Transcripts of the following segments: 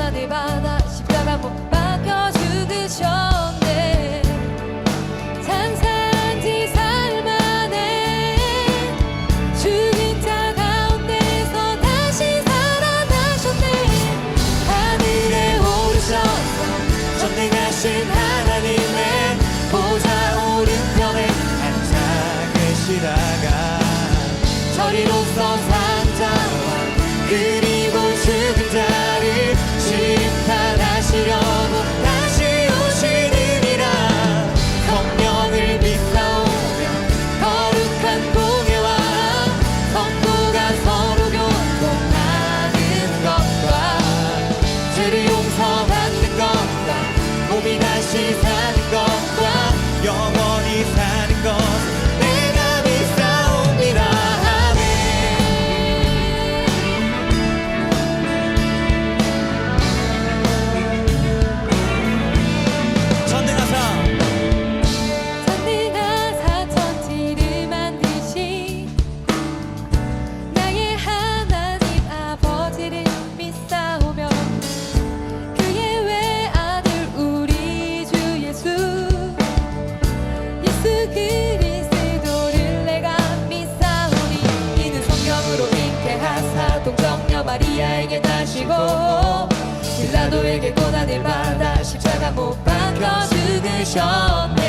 고난을 받아 십자가 못 박혀 죽으셨네. 장사한 지 사흘 만에 죽은 자 가운데서 다시 살아나셨네. 하늘에 오르셔서 전능하신 하나님의 보좌 오른편에 앉아 계시다가 저리로서 산 자와 그리고 죽은 자를 심판하시려고 다시 오시느니라. 성령을 믿사오며 거룩한 공예와 성도가 서로 교통하는 것과 죄를 용서받는 것과 몸이 다시 사는 것과 영원히 사는 것 내가 믿사옵니다. 전능하사 천지를 만드신 나의 하나님 아버지를 믿사오며 그의 외아들 우리 주 예수 그리스도를 내가 믿사오니. 이는 성령으로 잉태하사 동정녀 마리아에게 나시고 빌라도에게 고난을 받아 십자가 못 박혀 죽으셨네.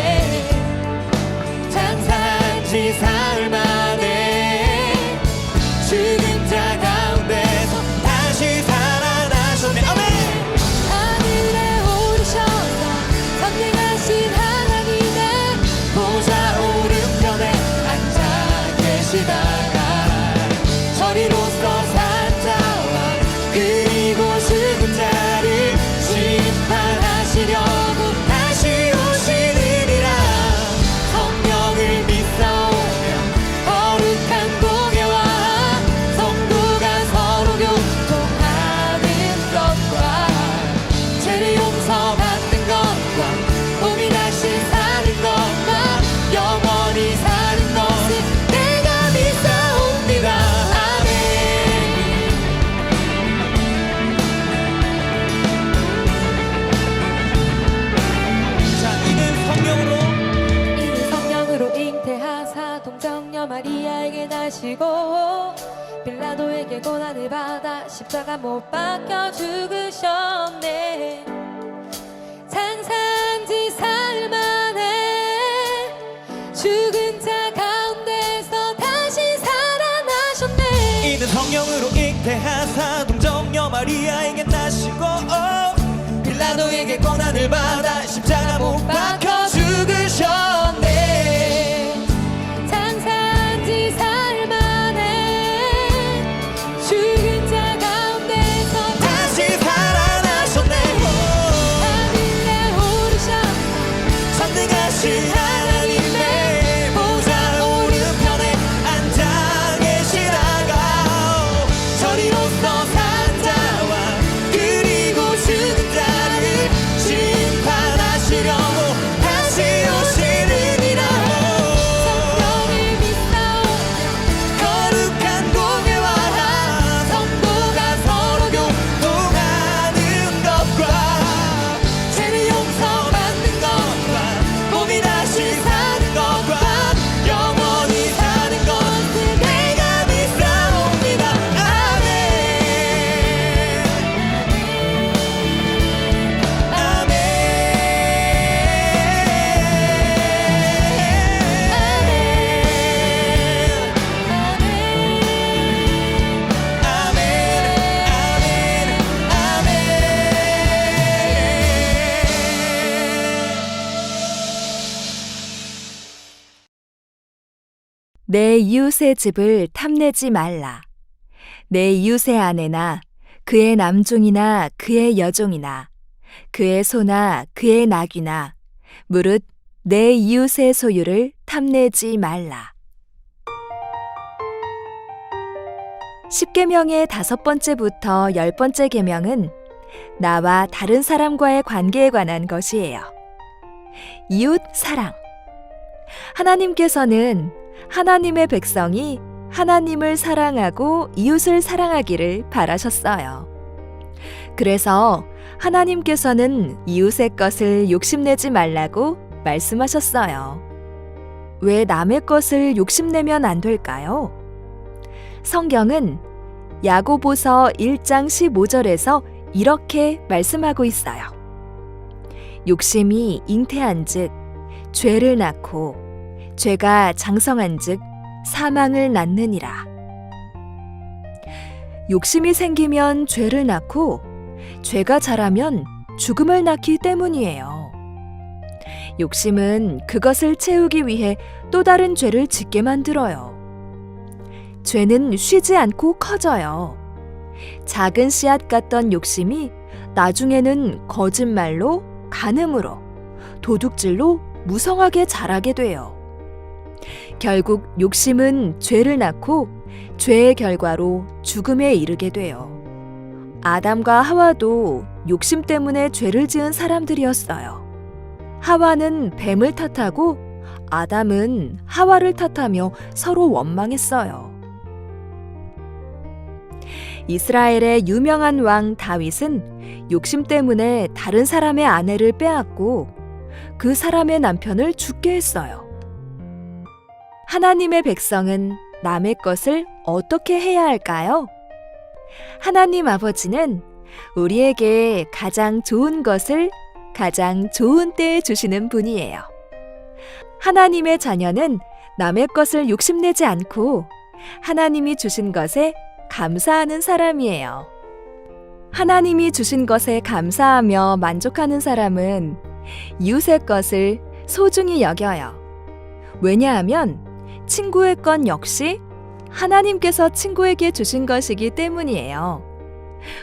장사한 지 사흘 만에 죽은 자 가운데서 다시 살아나셨네. 아멘. 하늘에 오르셔서 전능하신 하나님의 보좌 오른편에 앉아 계시다가 저리로서 산 자와 그리고 죽은 자를 심판하시려고 다시 오시느니라. 성령을 믿사오며 거룩한 공예와 성도가 서로 교통하는 것과 죄를 용서받는 것과 몸이 다시 사는 것과 영원히 사는 것을 내가 믿사옵니다. 이는 성령으로 잉태하사 동정녀 마리아에게 나시고 빌라도에게 고난을 받아 십자가 못 박혀 죽으셨네. 장사한 지 사흘 만에 죽은 자 가운데서 다시 살아나셨네. 이는 성령으로 잉태하사 동정녀 마리아에게 나시고 빌라도에게 고난을 받아 십자가 못 박혀 죽으셨네. 장사한 지 사흘 만에 죽은 자 가운데서 다시 살아나셨네. 하늘에 오르셔서 전능하신 하나님의 보좌 오른편에 앉아 계시다가 저리로서 산 자와 그리고 죽은 자를 심판하시려고 다시 오시느니라. 성령을 믿사오며 거룩한 공예와 성도가 서로 교통하는 것과 죄를 용서받는 것과 몸이 다시 사는 것과 영원히 사는 것을 내가 믿사옵니다. 아멘. 아멘. 내 이웃의 집을 탐내지 말라. 내 이웃의 아내나 그의 남종이나 그의 여종이나 그의 소나 그의 낙이나 무릇 내 이웃의 소유를 탐내지 말라. 10계명의 5번째부터 10번째 계명은 나와 다른 사람과의 관계에 관한 것이에요. 이웃 사랑. 하나님께서는 하나님의 백성이 하나님을 사랑하고 이웃을 사랑하기를 바라셨어요. 그래서 하나님께서는 이웃의 것을 욕심내지 말라고 말씀하셨어요. 왜 남의 것을 욕심내면 안 될까요? 성경은 야고보서 1장 15절에서 이렇게 말씀하고 있어요. 욕심이 잉태한즉 죄를 낳고 죄가 장성한즉 사망을 낳느니라. 욕심이 생기면 죄를 낳고 죄가 자라면 죽음을 낳기 때문이에요. 욕심은 그것을 채우기 위해 또 다른 죄를 짓게 만들어요. 죄는 쉬지 않고 커져요. 작은 씨앗 같던 욕심이 나중에는 거짓말로, 간음으로, 도둑질로 무성하게 자라게 돼요. 결국 욕심은 죄를 낳고 죄의 결과로 죽음에 이르게 돼요. 아담과 하와도 욕심 때문에 죄를 지은 사람들이었어요. 하와는 뱀을 탓하고 아담은 하와를 탓하며 서로 원망했어요. 이스라엘의 유명한 왕 다윗은 욕심 때문에 다른 사람의 아내를 빼앗고 그 사람의 남편을 죽게 했어요. 하나님의 백성은 남의 것을 어떻게 해야 할까요? 하나님 아버지는 우리에게 가장 좋은 것을 가장 좋은 때에 주시는 분이에요. 하나님의 자녀는 남의 것을 욕심내지 않고 하나님이 주신 것에 감사하는 사람이에요. 하나님이 주신 것에 감사하며 만족하는 사람은 이웃의 것을 소중히 여겨요. 왜냐하면 친구의 것 역시 하나님께서 친구에게 주신 것이기 때문이에요.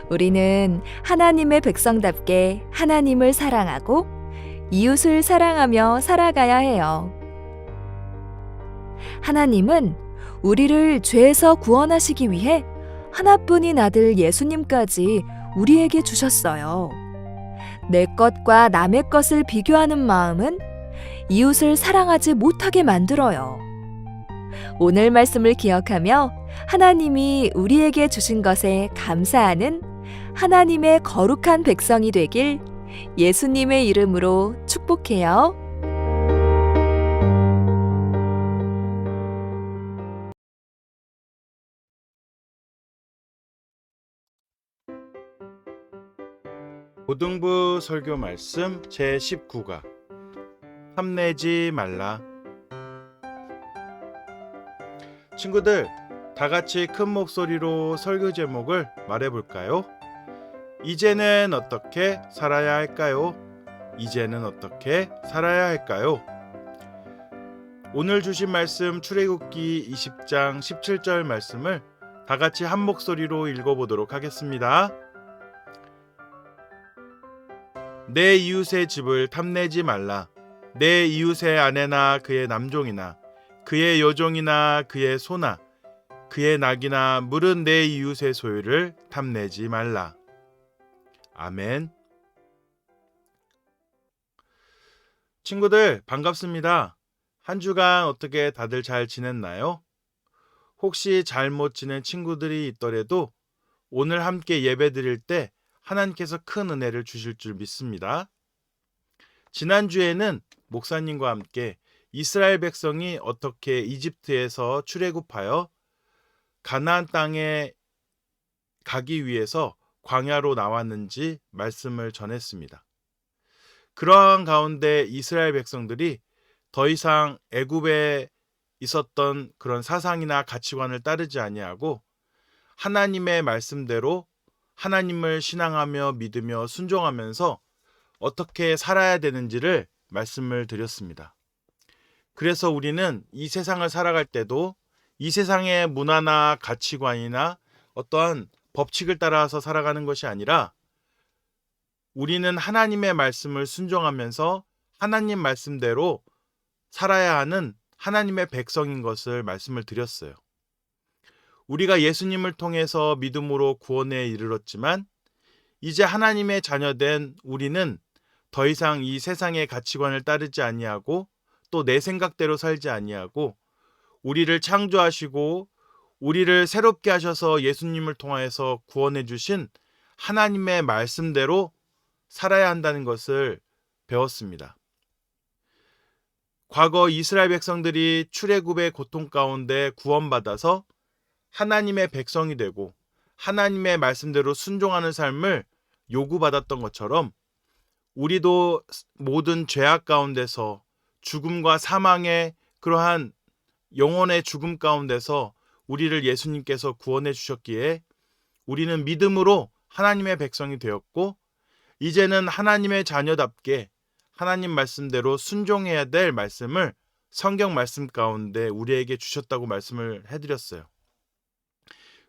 우리는 하나님의 백성답게 하나님을 사랑하고 이웃을 사랑하며 살아가야 해요. 하나님은 우리를 죄에서 구원하시기 위해 하나뿐인 아들 예수님까지 우리에게 주셨어요. 내 것과 남의 것을 비교하는 마음은 이웃을 사랑하지 못하게 만들어요. 오늘 말씀을 기억하며 하나님이 우리에게 주신 것에 감사하는 하나님의 거룩한 백성이 되길 예수님의 이름으로 축복해요. 고등부 설교 말씀 제19가 탐내지 말라. 친구들, 다 같이 큰 목소리로 설교 제목을 말해볼까요? 이제는 어떻게 살아야 할까요? 이제는 어떻게 살아야 할까요? 오늘 주신 말씀 출애굽기 20장 17절 말씀을 다 같이 한 목소리로 읽어보도록 하겠습니다. 내 이웃의 집을 탐내지 말라. 내 이웃의 아내나 그의 남종이나 그의 여종이나 그의 소나 그의 낙이나 물은 내 이웃의 소유를 탐내지 말라. 아멘. 친구들, 반갑습니다. 한 주간 어떻게 다들 잘 지냈나요? 혹시 잘 못 지낸 친구들이 있더라도 오늘 함께 예배 드릴 때 하나님께서 큰 은혜를 주실 줄 믿습니다. 지난주에는 목사님과 함께 이스라엘 백성이 어떻게 이집트에서 출애굽하여 가나안 땅에 가기 위해서 광야로 나왔는지 말씀을 전했습니다. 그러한 가운데 이스라엘 백성들이 더 이상 애굽에 있었던 그런 사상이나 가치관을 따르지 아니하고 하나님의 말씀대로 하나님을 신앙하며 믿으며 순종하면서 어떻게 살아야 되는지를 말씀을 드렸습니다. 그래서 우리는 이 세상을 살아갈 때도 이 세상의 문화나 가치관이나 어떠한 법칙을 따라서 살아가는 것이 아니라 우리는 하나님의 말씀을 순종하면서 하나님 말씀대로 살아야 하는 하나님의 백성인 것을 말씀을 드렸어요. 우리가 예수님을 통해서 믿음으로 구원에 이르렀지만 이제 하나님의 자녀된 우리는 더 이상 이 세상의 가치관을 따르지 아니하고 또 내 생각대로 살지 아니하고 우리를 창조하시고 우리를 새롭게 하셔서 예수님을 통하여서 구원해 주신 하나님의 말씀대로 살아야 한다는 것을 배웠습니다. 과거 이스라엘 백성들이 출애굽의 고통 가운데 구원받아서 하나님의 백성이 되고 하나님의 말씀대로 순종하는 삶을 요구받았던 것처럼 우리도 모든 죄악 가운데서 죽음과 사망의 그러한 영혼의 죽음 가운데서 우리를 예수님께서 구원해 주셨기에 우리는 믿음으로 하나님의 백성이 되었고 이제는 하나님의 자녀답게 하나님 말씀대로 순종해야 될 말씀을 성경 말씀 가운데 우리에게 주셨다고 말씀을 해드렸어요.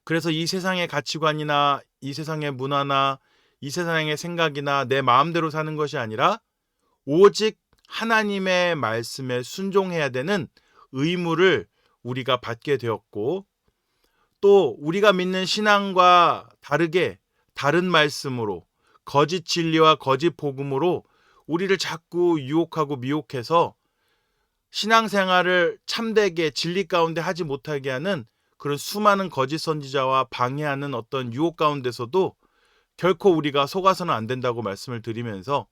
그래서 이 세상의 가치관이나 이 세상의 문화나 이 세상의 생각이나 내 마음대로 사는 것이 아니라 오직 하나님의 말씀에 순종해야 되는 의무를 우리가 받게 되었고 또 우리가 믿는 신앙과 다르게 다른 말씀으로 거짓 진리와 거짓 복음으로 우리를 자꾸 유혹하고 미혹해서 신앙생활을 참되게 진리 가운데 하지 못하게 하는 그런 수많은 거짓 선지자와 방해하는 어떤 유혹 가운데서도 결코 우리가 속아서는 안 된다고 말씀을 드리면서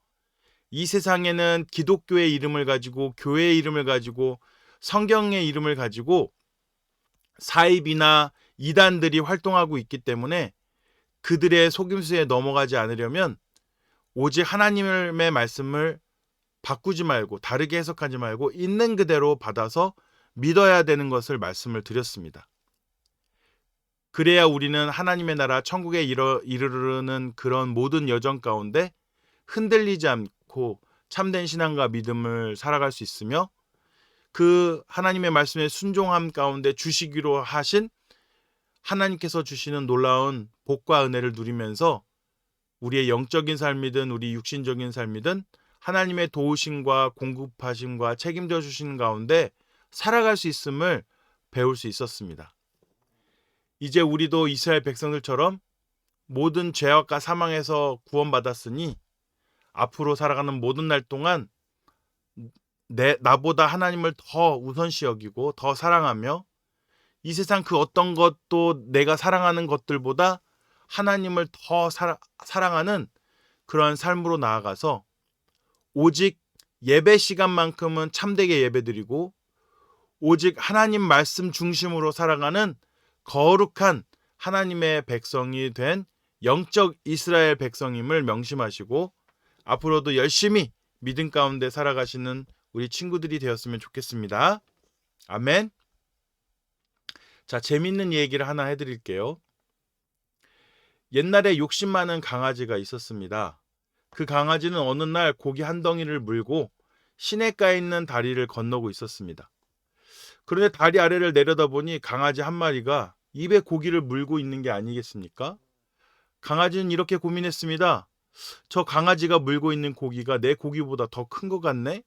이 세상에는 기독교의 이름을 가지고 교회의 이름을 가지고 성경의 이름을 가지고 사입이나 이단들이 활동하고 있기 때문에 그들의 속임수에 넘어가지 않으려면 오직 하나님의 말씀을 바꾸지 말고 다르게 해석하지 말고 있는 그대로 받아서 믿어야 되는 것을 말씀을 드렸습니다. 그래야 우리는 하나님의 나라 천국에 이르르는 그런 모든 여정 가운데 흔들리지 않고 참된 신앙과 믿음을 살아갈 수 있으며 그 하나님의 말씀에 순종함 가운데 주시기로 하신 하나님께서 주시는 놀라운 복과 은혜를 누리면서 우리의 영적인 삶이든 우리 육신적인 삶이든 하나님의 도우심과 공급하심과 책임져 주시는 가운데 살아갈 수 있음을 배울 수 있었습니다. 이제 우리도 이스라엘 백성들처럼 모든 죄악과 사망에서 구원받았으니 앞으로 살아가는 모든 날 동안 나보다 하나님을 더 우선시 여기고 더 사랑하며 이 세상 그 어떤 것도 내가 사랑하는 것들보다 하나님을 더 사랑하는 그러한 삶으로 나아가서 오직 예배 시간만큼은 참되게 예배드리고 오직 하나님 말씀 중심으로 살아가는 거룩한 하나님의 백성이 된 영적 이스라엘 백성임을 명심하시고 앞으로도 열심히 믿음 가운데 살아가시는 우리 친구들이 되었으면 좋겠습니다. 아멘. 자, 재밌는 얘기를 하나 해드릴게요. 옛날에 욕심 많은 강아지가 있었습니다. 그 강아지는 어느 날 고기 한 덩이를 물고 시냇가에 있는 다리를 건너고 있었습니다. 그런데 다리 아래를 내려다보니 강아지 한 마리가 입에 고기를 물고 있는 게 아니겠습니까? 강아지는 이렇게 고민했습니다. 저 강아지가 물고 있는 고기가 내 고기보다 더 큰 것 같네?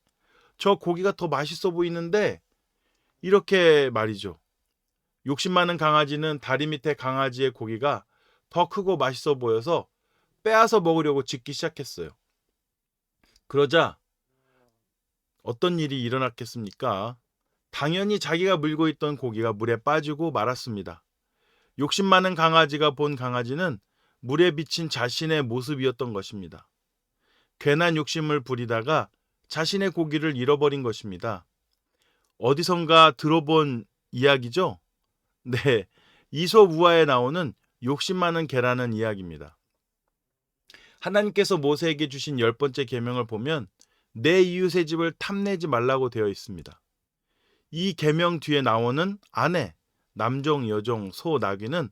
저 고기가 더 맛있어 보이는데? 이렇게 말이죠. 욕심 많은 강아지는 다리 밑에 강아지의 고기가 더 크고 맛있어 보여서 빼앗아 먹으려고 짖기 시작했어요. 그러자 어떤 일이 일어났겠습니까? 당연히 자기가 물고 있던 고기가 물에 빠지고 말았습니다. 욕심 많은 강아지가 본 강아지는 물에 비친 자신의 모습이었던 것입니다. 괜한 욕심을 부리다가 자신의 고기를 잃어버린 것입니다. 어디선가 들어본 이야기죠? 네, 이솝 우화에 나오는 욕심 많은 개라는 이야기입니다. 하나님께서 모세에게 주신 10번째 계명을 보면 내 이웃의 집을 탐내지 말라고 되어 있습니다. 이 계명 뒤에 나오는 아내, 남종, 여종, 소, 나귀는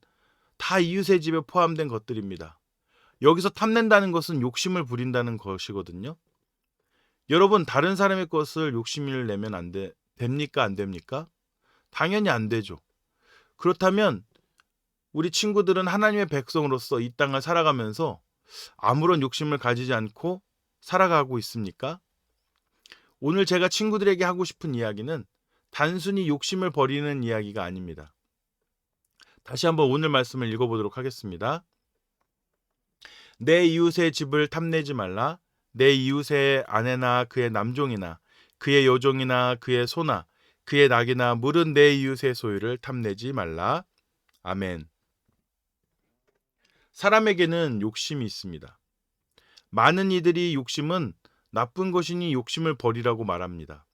다 이웃의 집에 포함된 것들입니다. 여기서 탐낸다는 것은 욕심을 부린다는 것이거든요. 여러분, 다른 사람의 것을 욕심을 내면 됩니까? 안 됩니까? 당연히 안 되죠. 그렇다면 우리 친구들은 하나님의 백성으로서 이 땅을 살아가면서 아무런 욕심을 가지지 않고 살아가고 있습니까? 오늘 제가 친구들에게 하고 싶은 이야기는 단순히 욕심을 버리는 이야기가 아닙니다. 다시 한번 오늘 말씀을 읽어보도록 하겠습니다. 내 이웃의 집을 탐내지 말라. 내 이웃의 아내나 그의 남종이나 그의 여종이나 그의 소나 그의 낙이나 물은 내 이웃의 소유를 탐내지 말라. 아멘. 사람에게는 욕심이 있습니다. 많은 이들이 욕심은 나쁜 것이니 욕심을 버리라고 말합니다.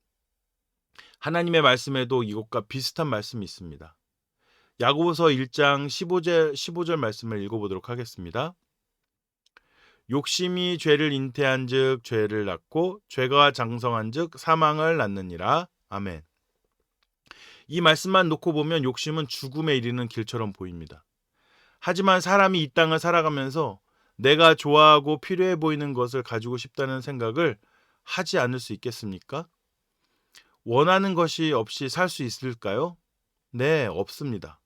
하나님의 말씀에도 이것과 비슷한 말씀이 있습니다. 야고보서 1장 15절 말씀을 읽어보도록 하겠습니다. 욕심이 죄를 잉태한즉 죄를 낳고 죄가 장성한즉 사망을 낳느니라. 아멘. 이 말씀만 놓고 보면 욕심은 죽음에 이르는 길처럼 보입니다. 하지만 사람이 이 땅을 살아가면서 내가 좋아하고 필요해 보이는 것을 가지고 싶다는 생각을 하지 않을 수 있겠습니까? 원하는 것이 없이 살 수 있을까요? 네, 없습니다.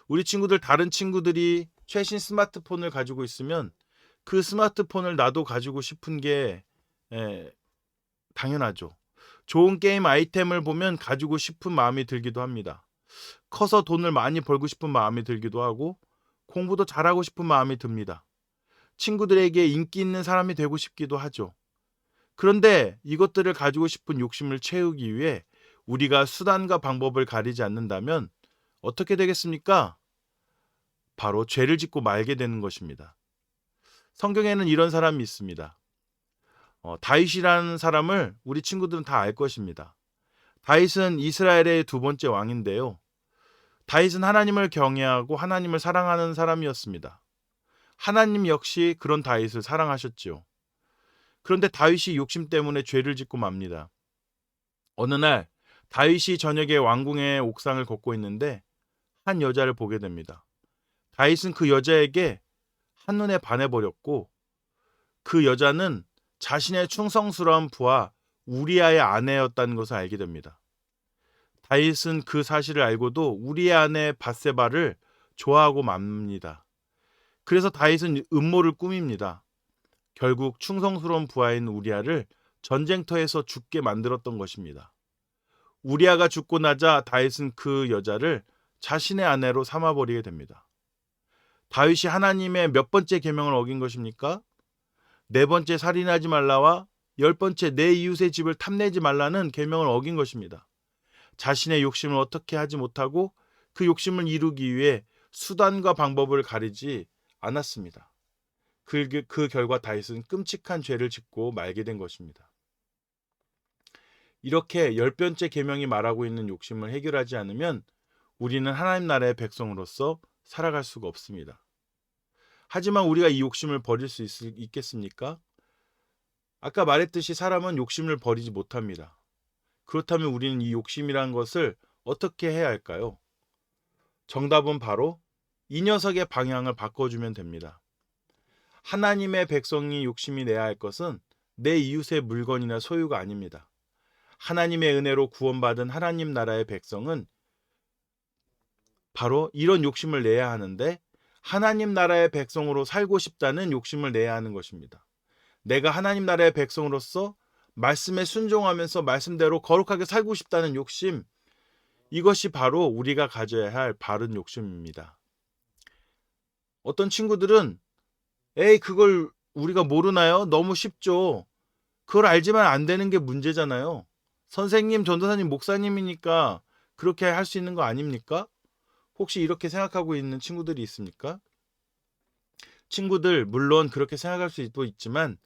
우리 친구들, 다른 친구들이 최신 스마트폰을 가지고 있으면 그 스마트폰을 나도 가지고 싶은 게 당연하죠. 좋은 게임 아이템을 보면 가지고 싶은 마음이 들기도 합니다. 커서 돈을 많이 벌고 싶은 마음이 들기도 하고 공부도 잘하고 싶은 마음이 듭니다. 친구들에게 인기 있는 사람이 되고 싶기도 하죠. 그런데 이것들을 가지고 싶은 욕심을 채우기 위해 우리가 수단과 방법을 가리지 않는다면 어떻게 되겠습니까? 바로 죄를 짓고 말게 되는 것입니다. 성경에는 이런 사람이 있습니다. 다윗이라는 사람을 우리 친구들은 다 알 것입니다. 다윗은 이스라엘의 두 번째 왕인데요. 다윗은 하나님을 경외하고 하나님을 사랑하는 사람이었습니다. 하나님 역시 그런 다윗을 사랑하셨지요. 그런데 다윗이 욕심 때문에 죄를 짓고 맙니다. 어느 날 다윗이 저녁에 왕궁의 옥상을 걷고 있는데 한 여자를 보게 됩니다. 다윗은 그 여자에게 한눈에 반해버렸고 그 여자는 자신의 충성스러운 부하 우리아의 아내였다는 것을 알게 됩니다. 다윗은 그 사실을 알고도 우리의 아내 밧세바를 좋아하고 맙니다. 그래서 다윗은 음모를 꾸밉니다. 결국 충성스러운 부하인 우리아를 전쟁터에서 죽게 만들었던 것입니다. 우리아가 죽고 나자 다윗은 그 여자를 자신의 아내로 삼아버리게 됩니다. 다윗이 하나님의 몇 번째 계명을 어긴 것입니까? 4번째 살인하지 말라와 10번째 내 이웃의 집을 탐내지 말라는 계명을 어긴 것입니다. 자신의 욕심을 어떻게 하지 못하고 그 욕심을 이루기 위해 수단과 방법을 가리지 않았습니다. 그 결과 다윗은 끔찍한 죄를 짓고 말게 된 것입니다. 이렇게 10번째 계명이 말하고 있는 욕심을 해결하지 않으면 우리는 하나님 나라의 백성으로서 살아갈 수가 없습니다. 하지만 우리가 이 욕심을 버릴 수 있겠습니까? 아까 말했듯이 사람은 욕심을 버리지 못합니다. 그렇다면 우리는 이 욕심이란 것을 어떻게 해야 할까요? 정답은 바로 이 녀석의 방향을 바꿔주면 됩니다. 하나님의 백성이 욕심이 내야 할 것은 내 이웃의 물건이나 소유가 아닙니다. 하나님의 은혜로 구원받은 하나님 나라의 백성은 바로 이런 욕심을 내야 하는데 하나님 나라의 백성으로 살고 싶다는 욕심을 내야 하는 것입니다. 내가 하나님 나라의 백성으로서 말씀에 순종하면서 말씀대로 거룩하게 살고 싶다는 욕심, 이것이 바로 우리가 가져야 할 바른 욕심입니다. 어떤 친구들은 에이 그걸 우리가 모르나요? 너무 쉽죠. 그걸 알지만 안 되는 게 문제잖아요. 선생님, 전도사님, 목사님이니까 그렇게 할 수 있는 거 아닙니까? 혹시 이렇게 생각하고 있는 친구들이 있습니까? 친구들, 물론 그렇게 생각할 수도 있지만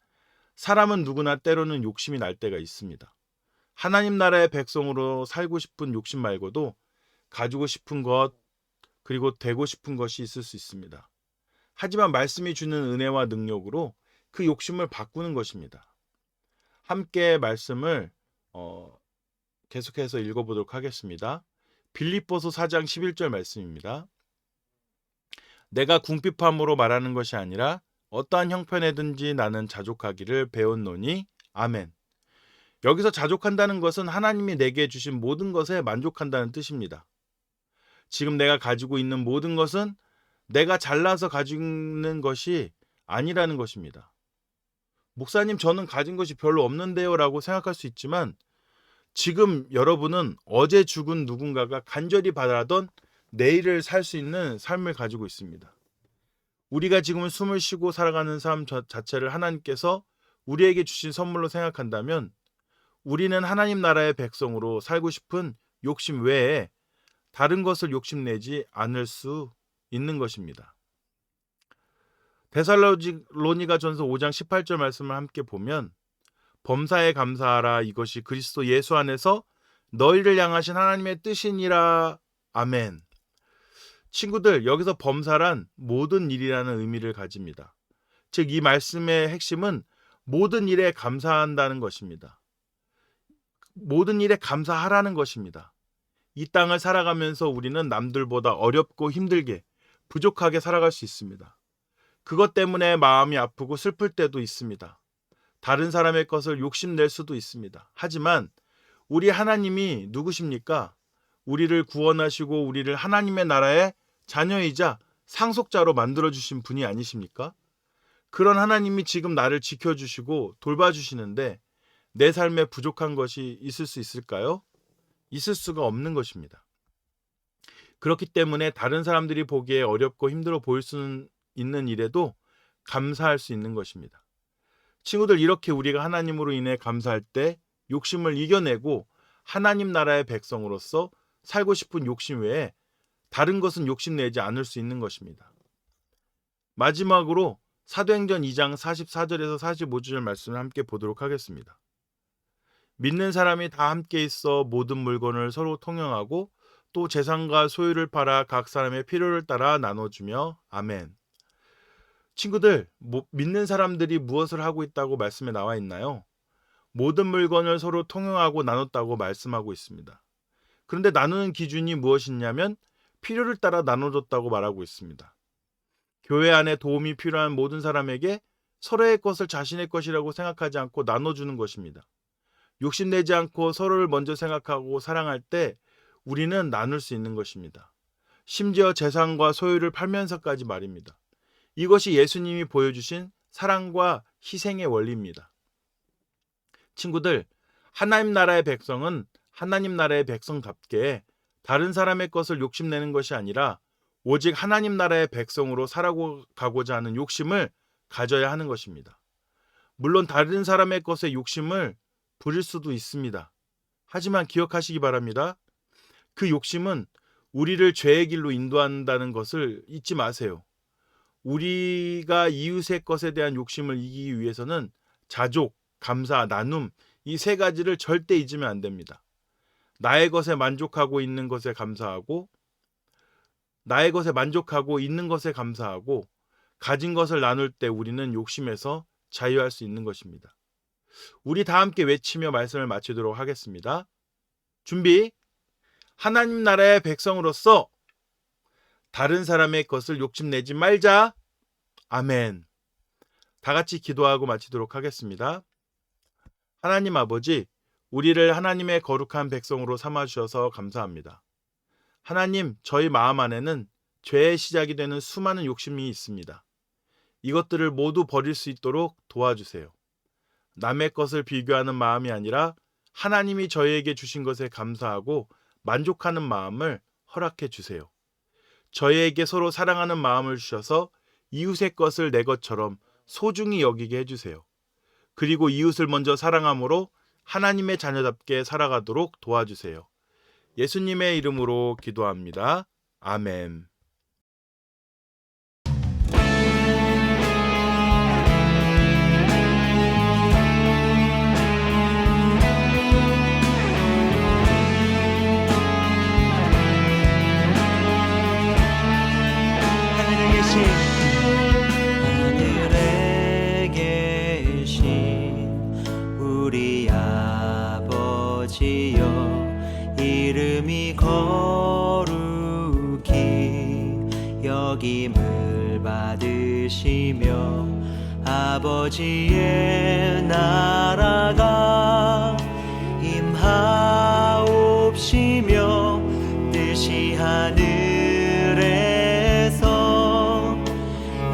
사람은 누구나 때로는 욕심이 날 때가 있습니다. 하나님 나라의 백성으로 살고 싶은 욕심 말고도 가지고 싶은 것, 그리고 되고 싶은 것이 있을 수 있습니다. 하지만 말씀이 주는 은혜와 능력으로 그 욕심을 바꾸는 것입니다. 함께 말씀을 계속해서 읽어보도록 하겠습니다. 빌립보서 4장 11절 말씀입니다. 내가 궁핍함으로 말하는 것이 아니라 어떠한 형편에든지 나는 자족하기를 배웠노니 아멘. 여기서 자족한다는 것은 하나님이 내게 주신 모든 것에 만족한다는 뜻입니다. 지금 내가 가지고 있는 모든 것은 내가 잘나서 가지는 것이 아니라는 것입니다. 목사님, 저는 가진 것이 별로 없는데요 라고 생각할 수 있지만 지금 여러분은 어제 죽은 누군가가 간절히 바라던 내일을 살 수 있는 삶을 가지고 있습니다. 우리가 지금 숨을 쉬고 살아가는 삶 자체를 하나님께서 우리에게 주신 선물로 생각한다면 우리는 하나님 나라의 백성으로 살고 싶은 욕심 외에 다른 것을 욕심내지 않을 수 있는 것입니다. 데살로니가전서 5장 18절 말씀을 함께 보면 범사에 감사하라, 이것이 그리스도 예수 안에서 너희를 향하신 하나님의 뜻이니라. 아멘. 친구들, 여기서 범사란 모든 일이라는 의미를 가집니다. 즉, 이 말씀의 핵심은 모든 일에 감사한다는 것입니다. 모든 일에 감사하라는 것입니다. 이 땅을 살아가면서 우리는 남들보다 어렵고 힘들게 부족하게 살아갈 수 있습니다. 그것 때문에 마음이 아프고 슬플 때도 있습니다. 다른 사람의 것을 욕심낼 수도 있습니다. 하지만 우리 하나님이 누구십니까? 우리를 구원하시고 우리를 하나님의 나라의 자녀이자 상속자로 만들어주신 분이 아니십니까? 그런 하나님이 지금 나를 지켜주시고 돌봐주시는데 내 삶에 부족한 것이 있을 수 있을까요? 있을 수가 없는 것입니다. 그렇기 때문에 다른 사람들이 보기에 어렵고 힘들어 보일 수 있는 일에도 감사할 수 있는 것입니다. 친구들, 이렇게 우리가 하나님으로 인해 감사할 때 욕심을 이겨내고 하나님 나라의 백성으로서 살고 싶은 욕심 외에 다른 것은 욕심내지 않을 수 있는 것입니다. 마지막으로 사도행전 2장 44절에서 45절 말씀을 함께 보도록 하겠습니다. 믿는 사람이 다 함께 있어 모든 물건을 서로 통용하고 또 재산과 소유를 팔아 각 사람의 필요를 따라 나눠주며 아멘. 친구들, 믿는 사람들이 무엇을 하고 있다고 말씀에 나와 있나요? 모든 물건을 서로 통용하고 나눴다고 말씀하고 있습니다. 그런데 나누는 기준이 무엇이냐면 필요를 따라 나눠줬다고 말하고 있습니다. 교회 안에 도움이 필요한 모든 사람에게 서로의 것을 자신의 것이라고 생각하지 않고 나눠주는 것입니다. 욕심내지 않고 서로를 먼저 생각하고 사랑할 때 우리는 나눌 수 있는 것입니다. 심지어 재산과 소유를 팔면서까지 말입니다. 이것이 예수님이 보여주신 사랑과 희생의 원리입니다. 친구들, 하나님 나라의 백성은 하나님 나라의 백성답게 다른 사람의 것을 욕심내는 것이 아니라 오직 하나님 나라의 백성으로 살아가고자 하는 욕심을 가져야 하는 것입니다. 물론 다른 사람의 것에 욕심을 부릴 수도 있습니다. 하지만 기억하시기 바랍니다. 그 욕심은 우리를 죄의 길로 인도한다는 것을 잊지 마세요. 우리가 이웃의 것에 대한 욕심을 이기기 위해서는 자족, 감사, 나눔, 이 세 가지를 절대 잊으면 안 됩니다. 나의 것에 만족하고 있는 것에 감사하고, 나의 것에 만족하고 있는 것에 감사하고, 가진 것을 나눌 때 우리는 욕심에서 자유할 수 있는 것입니다. 우리 다 함께 외치며 말씀을 마치도록 하겠습니다. 준비! 하나님 나라의 백성으로서 다른 사람의 것을 욕심내지 말자. 아멘. 다 같이 기도하고 마치도록 하겠습니다. 하나님 아버지, 우리를 하나님의 거룩한 백성으로 삼아주셔서 감사합니다. 하나님, 저희 마음 안에는 죄의 시작이 되는 수많은 욕심이 있습니다. 이것들을 모두 버릴 수 있도록 도와주세요. 남의 것을 비교하는 마음이 아니라 하나님이 저희에게 주신 것에 감사하고 만족하는 마음을 허락해 주세요. 저희에게 서로 사랑하는 마음을 주셔서 이웃의 것을 내 것처럼 소중히 여기게 해주세요. 그리고 이웃을 먼저 사랑함으로 하나님의 자녀답게 살아가도록 도와주세요. 예수님의 이름으로 기도합니다. 아멘. 하늘에 계신 우리 아버지여, 이름이 거룩히 여김을 받으시며 아버지의 나라가 임하옵시며 뜻이 하늘에서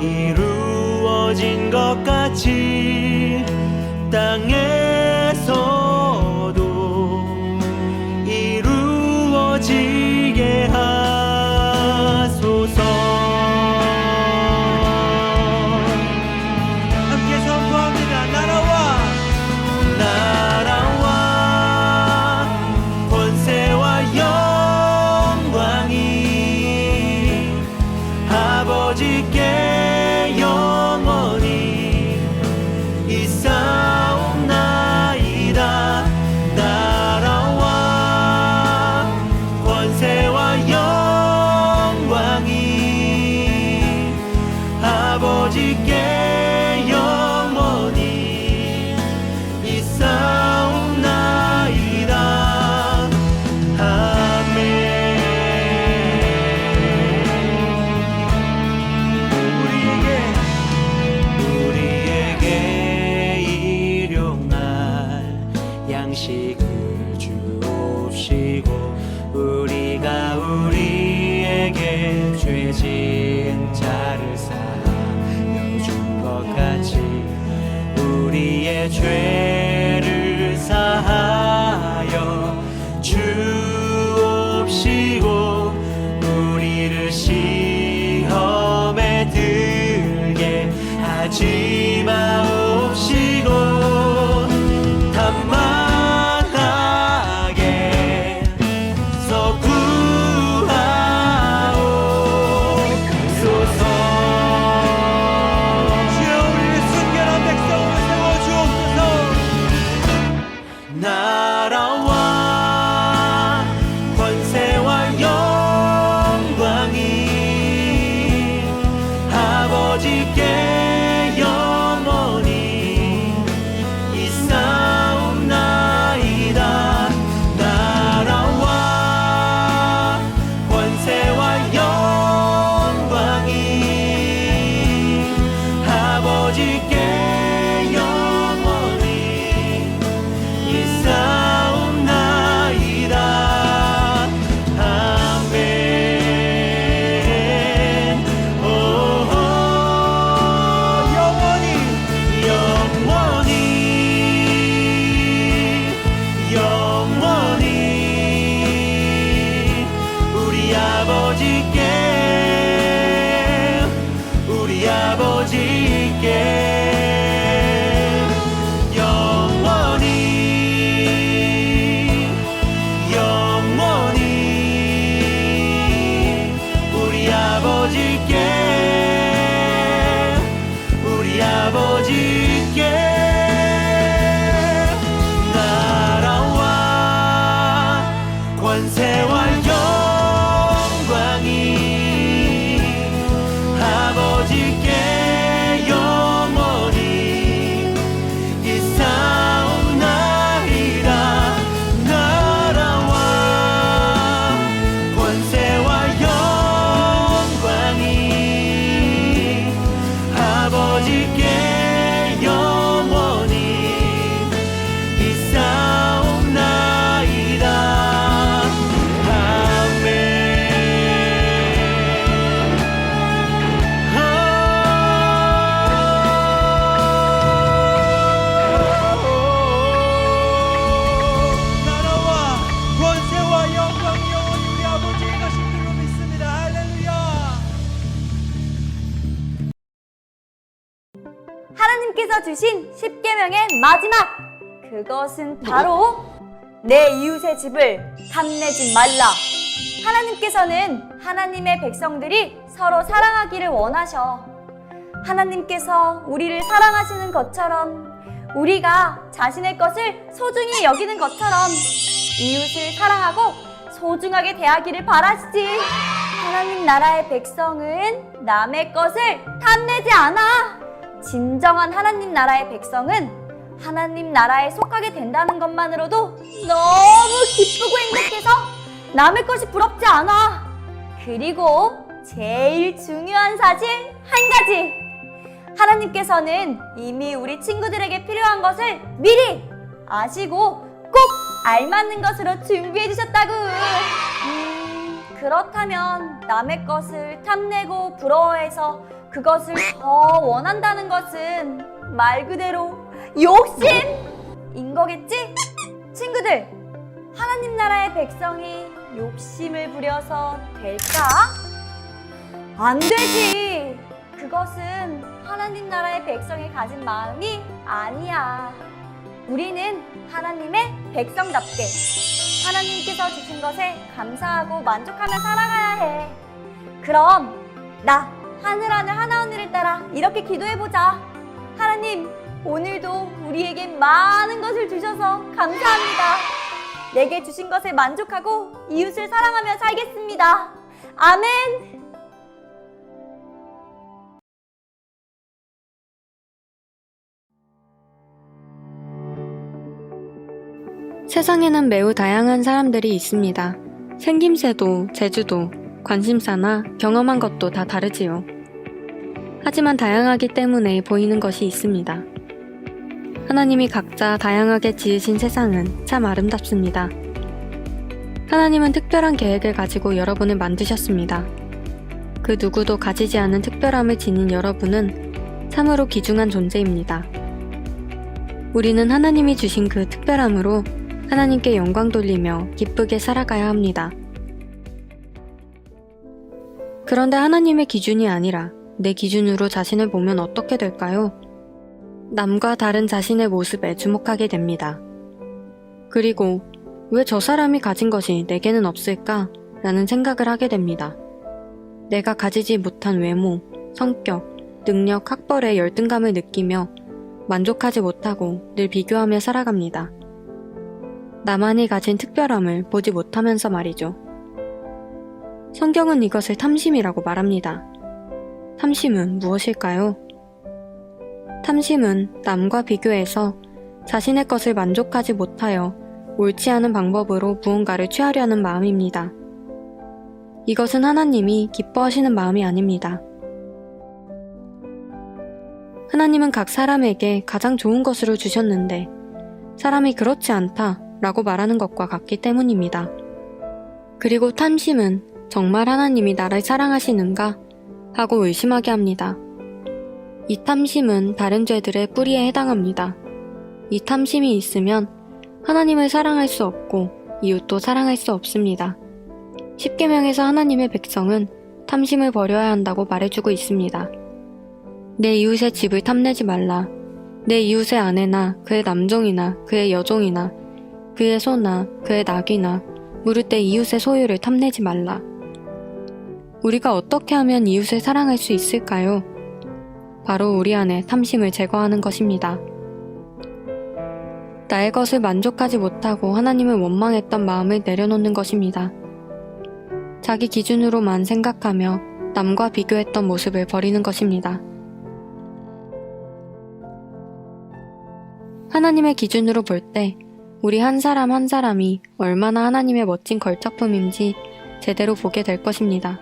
이루어진 것 같이 땅에서도 이루어지게 하소서. 함께 선포합니다. 나라와 권세와 영광이 아버지께 우리를 주옵시고 우리가 우리에게 죄 지은 자를 사하여 준 것 같이 우리의 죄를 사하여 주옵시고 우리를 시험에 들게 하지 마옵시고 단만하게 서 구하옵소서. 주여 우리를 순결한 백성으로 세워주옵소서. 나라와 권세와 영광이 아버지께 영원히 있사옵나이다. 나라와 권세와 영광이 아버지께 영원히 있사옵나이다. 아멘. 오호. 영원히 영원히 영원히 우리 아버지께 우리 아버지께 영원히 영원히 우리 아버지께 우리 아버지께 나라와 권세와 영광이 아버지께 영원히 있사옵나이다. 나라와 권세와 영광이 아버지께 영원히 있사옵나이다. 아멘. 나라와 권세와 영광이 영원히 우리 아버지의 것인 줄로 믿습니다. 할렐루야. 하나님께서 주신 십계명의 마지막 그것은 바로 내 이웃의 집을 탐내지 말라. 하나님께서는 하나님의 백성들이 서로 사랑하기를 원하셔. 하나님께서 우리를 사랑하시는 것처럼 우리가 자신의 것을 소중히 여기는 것처럼 이웃을 사랑하고 소중하게 대하기를 바라시지. 하나님 나라의 백성은 남의 것을 탐내지 않아. 진정한 하나님 나라의 백성은 하나님 나라에 속하게 된다는 것만으로도 너무 기쁘고 행복해서 남의 것이 부럽지 않아. 그리고 제일 중요한 사실 한 가지. 하나님께서는 이미 우리 친구들에게 필요한 것을 미리 아시고 꼭 알맞는 것으로 준비해 주셨다고. 그렇다면 남의 것을 탐내고 부러워해서 그것을 더 원한다는 것은 말 그대로 욕심인 거겠지? 친구들, 하나님 나라의 백성이 욕심을 부려서 될까? 안 되지. 그것은 하나님 나라의 백성이 가진 마음이 아니야. 우리는 하나님의 백성답게 하나님께서 주신 것에 감사하고 만족하며 살아가야 해. 그럼 나 하늘하늘 하나 언니를 따라 이렇게 기도해보자. 하나님, 오늘도 우리에게 많은 것을 주셔서 감사합니다. 내게 주신 것에 만족하고 이웃을 사랑하며 살겠습니다. 아멘. 세상에는 매우 다양한 사람들이 있습니다. 생김새도, 재주도, 관심사나 경험한 것도 다 다르지요. 하지만 다양하기 때문에 보이는 것이 있습니다. 하나님이 각자 다양하게 지으신 세상은 참 아름답습니다. 하나님은 특별한 계획을 가지고 여러분을 만드셨습니다. 그 누구도 가지지 않은 특별함을 지닌 여러분은 참으로 귀중한 존재입니다. 우리는 하나님이 주신 그 특별함으로 하나님께 영광 돌리며 기쁘게 살아가야 합니다. 그런데 하나님의 기준이 아니라 내 기준으로 자신을 보면 어떻게 될까요? 남과 다른 자신의 모습에 주목하게 됩니다. 그리고 왜 저 사람이 가진 것이 내게는 없을까? 라는 생각을 하게 됩니다. 내가 가지지 못한 외모, 성격, 능력, 학벌에 열등감을 느끼며 만족하지 못하고 늘 비교하며 살아갑니다. 나만이 가진 특별함을 보지 못하면서 말이죠. 성경은 이것을 탐심이라고 말합니다. 탐심은 무엇일까요? 탐심은 남과 비교해서 자신의 것을 만족하지 못하여 옳지 않은 방법으로 무언가를 취하려는 마음입니다. 이것은 하나님이 기뻐하시는 마음이 아닙니다. 하나님은 각 사람에게 가장 좋은 것으로 주셨는데 사람이 그렇지 않다 라고 말하는 것과 같기 때문입니다. 그리고 탐심은 정말 하나님이 나를 사랑하시는가 하고 의심하게 합니다. 이 탐심은 다른 죄들의 뿌리에 해당합니다. 이 탐심이 있으면 하나님을 사랑할 수 없고 이웃도 사랑할 수 없습니다. 십계명에서 하나님의 백성은 탐심을 버려야 한다고 말해주고 있습니다. 내 이웃의 집을 탐내지 말라. 내 이웃의 아내나 그의 남종이나 그의 여종이나 그의 소나 그의 낙이나 무릇 내 이웃의 소유를 탐내지 말라. 우리가 어떻게 하면 이웃을 사랑할 수 있을까요? 바로 우리 안에 탐심을 제거하는 것입니다. 나의 것을 만족하지 못하고 하나님을 원망했던 마음을 내려놓는 것입니다. 자기 기준으로만 생각하며 남과 비교했던 모습을 버리는 것입니다. 하나님의 기준으로 볼 때 우리 한 사람 한 사람이 얼마나 하나님의 멋진 걸작품인지 제대로 보게 될 것입니다.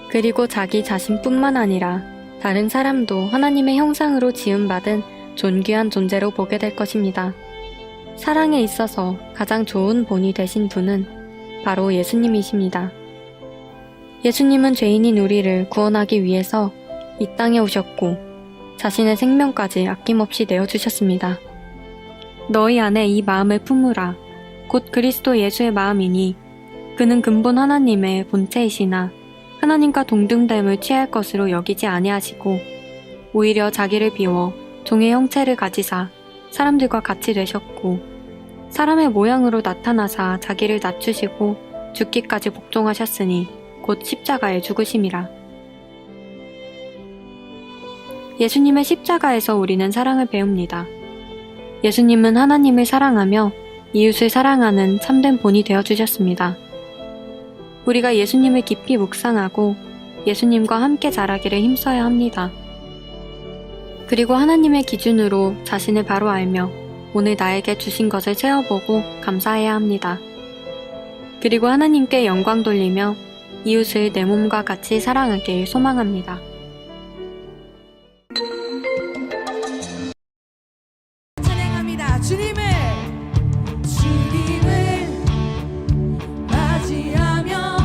그리고 자기 자신뿐만 아니라 다른 사람도 하나님의 형상으로 지음받은 존귀한 존재로 보게 될 것입니다. 사랑에 있어서 가장 좋은 본이 되신 분은 바로 예수님이십니다. 예수님은 죄인인 우리를 구원하기 위해서 이 땅에 오셨고 자신의 생명까지 아낌없이 내어주셨습니다. 너희 안에 이 마음을 품으라. 곧 그리스도 예수의 마음이니 그는 근본 하나님의 본체이시나 하나님과 동등됨을 취할 것으로 여기지 아니하시고 오히려 자기를 비워 종의 형체를 가지사 사람들과 같이 되셨고 사람의 모양으로 나타나사 자기를 낮추시고 죽기까지 복종하셨으니 곧 십자가에 죽으심이라. 예수님의 십자가에서 우리는 사랑을 배웁니다. 예수님은 하나님을 사랑하며 이웃을 사랑하는 참된 본이 되어주셨습니다. 우리가 예수님을 깊이 묵상하고 예수님과 함께 자라기를 힘써야 합니다. 그리고 하나님의 기준으로 자신을 바로 알며 오늘 나에게 주신 것을 세어보고 감사해야 합니다. 그리고 하나님께 영광 돌리며 이웃을 내 몸과 같이 사랑하길 소망합니다. 찬양합니다. 주님을 맞이하며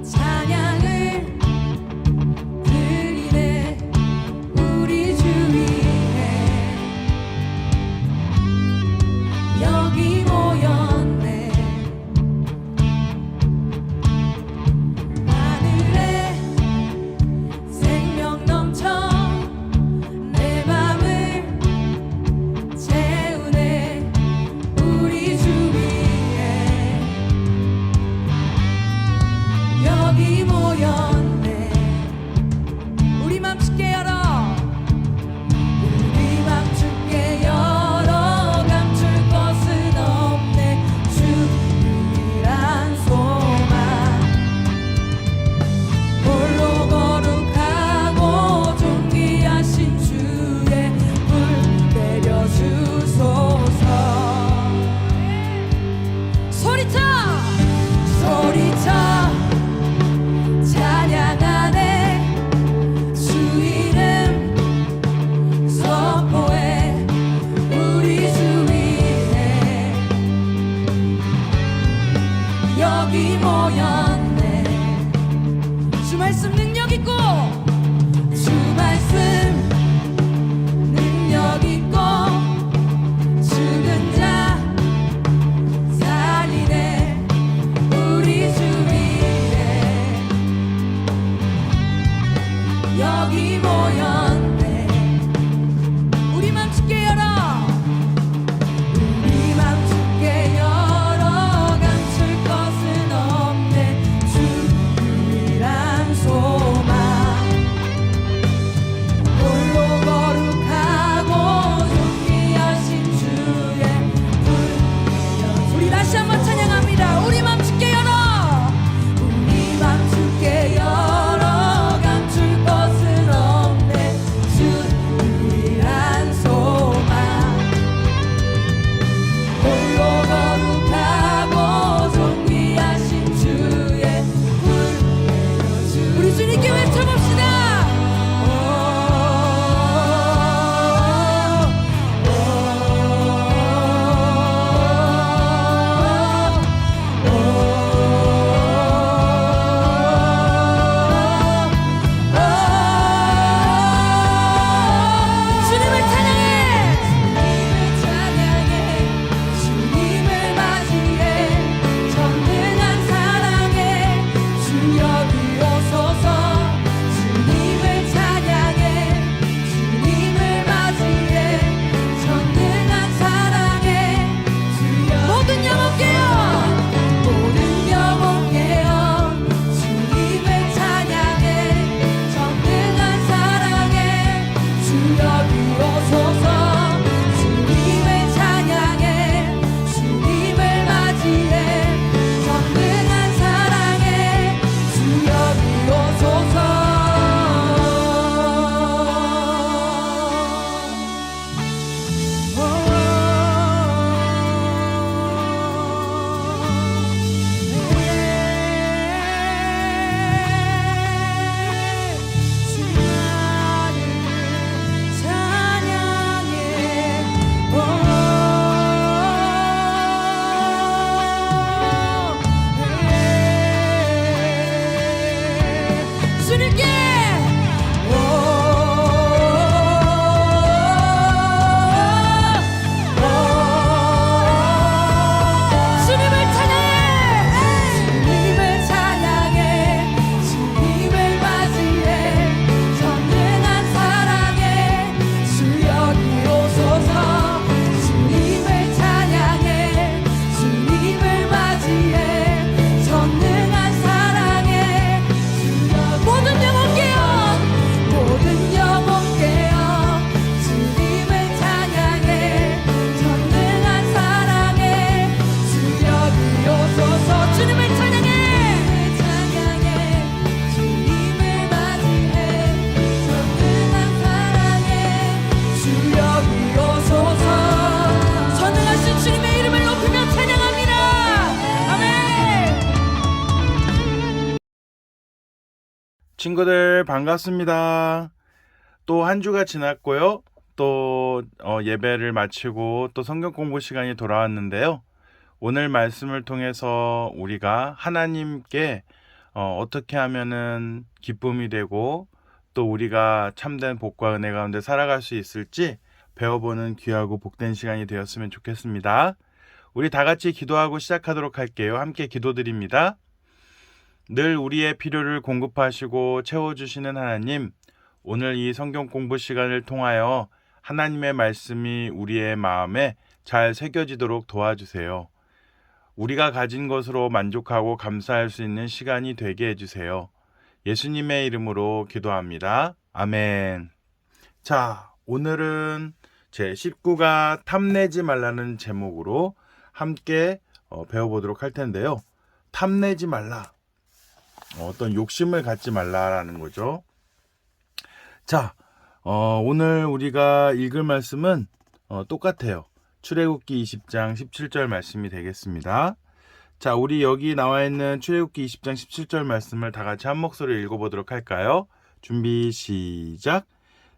찬양을 드리네. 우리 주 위에 여기 모였네. 하늘에 여기 모였네. 주 말씀 능력 있고 주 말씀 능력 있고 죽은 자 살리네 우리 주 위에 여기 모였네. 우리 맘 주께 열어 우리 맘 주께 열어 감출 것은 없네 주 유일한 소망 홀로 거룩하고 존귀하신 주의 불 우리 다시 한번 찬양합니다. 우리 맘 주께 열어 우리 맘 주께 열어 감출 것은 없네 주 유일한 소망 홀로 거룩하고 존귀하신 주의 불 우리 주님께 외쳐봅시다. 주님을 찬양해 주님을 찬양해 주님을 맞이해 전능한 사랑에 주 여기 오소서 주님을 찬양해 주님을 맞이해 전능한 사랑에 주 여기 모든 영혼 깨어 모든 영혼 깨어 주님을 찬양해 전능한 사랑에 주 여기 오소서 주님을 찬양해 주님을 맞이해 전능한 사랑에 주 여기 오소서. 주님께 주님을 찬양해 주님을 찬양해 주님을 맞이해 전능한 사랑에 주 여기 오소서 주님을 찬양해 주님을 맞이해 전능한 사랑에 주 여기 모든 영혼 깨어 모든 영혼 깨어 주님을 찬양해 전능한 사랑에 주 여기 오소서 주님을 찬양해 주님을 맞이해 전능한 사랑에 주 여기 오소서. 전능하신 주님의 이름을 높이며 찬양합니다. 아멘. 친구들 반갑습니다. 또 한 주가 지났고요. 또 예배를 마치고 또 성경 공부 시간이 돌아왔는데요. 오늘 말씀을 통해서 우리가 하나님께 어떻게 하면은 기쁨이 되고 또 우리가 참된 복과 은혜 가운데 살아갈 수 있을지 배워보는 귀하고 복된 시간이 되었으면 좋겠습니다. 우리 다 같이 기도하고 시작하도록 할게요. 함께 기도드립니다. 늘 우리의 필요를 공급하시고 채워주시는 하나님, 오늘 이 성경 공부 시간을 통하여 하나님의 말씀이 우리의 마음에 잘 새겨지도록 도와주세요. 우리가 가진 것으로 만족하고 감사할 수 있는 시간이 되게 해주세요. 예수님의 이름으로 기도합니다. 아멘. 자, 오늘은 제 19가 탐내지 말라는 제목으로 함께 배워보도록 할 텐데요. 탐내지 말라. 어떤 욕심을 갖지 말라라는 거죠. 자, 오늘 우리가 읽을 말씀은 똑같아요. 출애굽기 20장 17절 말씀이 되겠습니다. 자, 우리 여기 나와 있는 출애굽기 20장 17절 말씀을 다 같이 한 목소리로 읽어보도록 할까요? 준비 시작.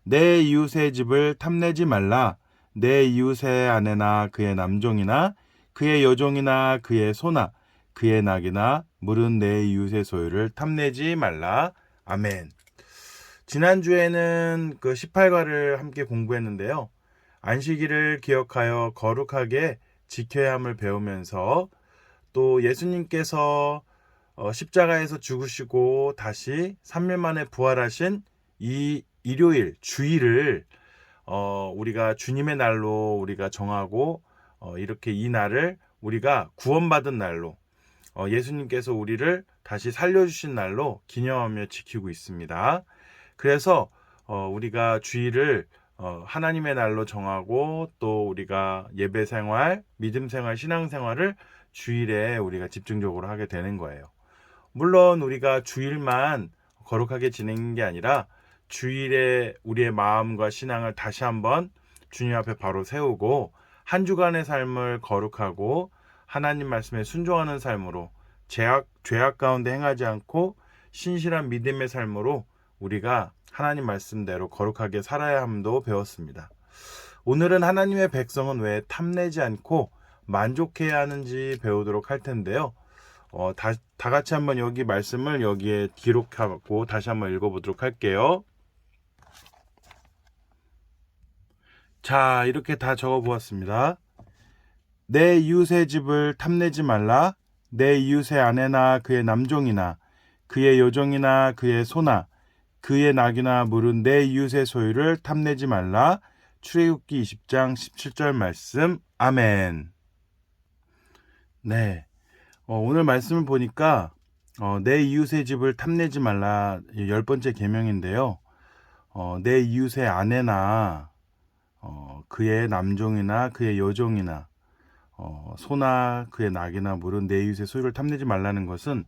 내 이웃의 집을 탐내지 말라. 내 이웃의 아내나 그의 남종이나 그의 여종이나 그의 소나 그의 낙이나 물은 내 이웃의 소유를 탐내지 말라. 아멘. 지난주에는 그 18과를 함께 공부했는데요. 안식일을 기억하여 거룩하게 지켜야 함을 배우면서 또 예수님께서 십자가에서 죽으시고 다시 3일 만에 부활하신 이 일요일, 주일을 우리가 주님의 날로 우리가 정하고 이렇게 이 날을 우리가 구원받은 날로 예수님께서 우리를 다시 살려주신 날로 기념하며 지키고 있습니다. 그래서 우리가 주일을 하나님의 날로 정하고 또 우리가 예배 생활, 믿음 생활, 신앙 생활을 주일에 우리가 집중적으로 하게 되는 거예요. 물론 우리가 주일만 거룩하게 지내는 게 아니라 주일에 우리의 마음과 신앙을 다시 한번 주님 앞에 바로 세우고 한 주간의 삶을 거룩하고 하나님 말씀에 순종하는 삶으로 죄악 가운데 행하지 않고 신실한 믿음의 삶으로 우리가 하나님 말씀대로 거룩하게 살아야 함도 배웠습니다. 오늘은 하나님의 백성은 왜 탐내지 않고 만족해야 하는지 배우도록 할 텐데요. 다 같이 한번 여기 말씀을 여기에 기록하고 다시 한번 읽어보도록 할게요. 자, 이렇게 다 적어보았습니다. 내 이웃의 집을 탐내지 말라. 내 이웃의 아내나 그의 남종이나 그의 여종이나 그의 소나 그의 낙이나 물은 내 이웃의 소유를 탐내지 말라. 출애굽기 20장 17절 말씀. 아멘. 네. 오늘 말씀을 보니까 내 이웃의 집을 탐내지 말라 10번째 계명인데요. 내 이웃의 아내나 그의 남종이나 그의 여종이나 소나 그의 낙이나 물은 내 이웃의 소유를 탐내지 말라는 것은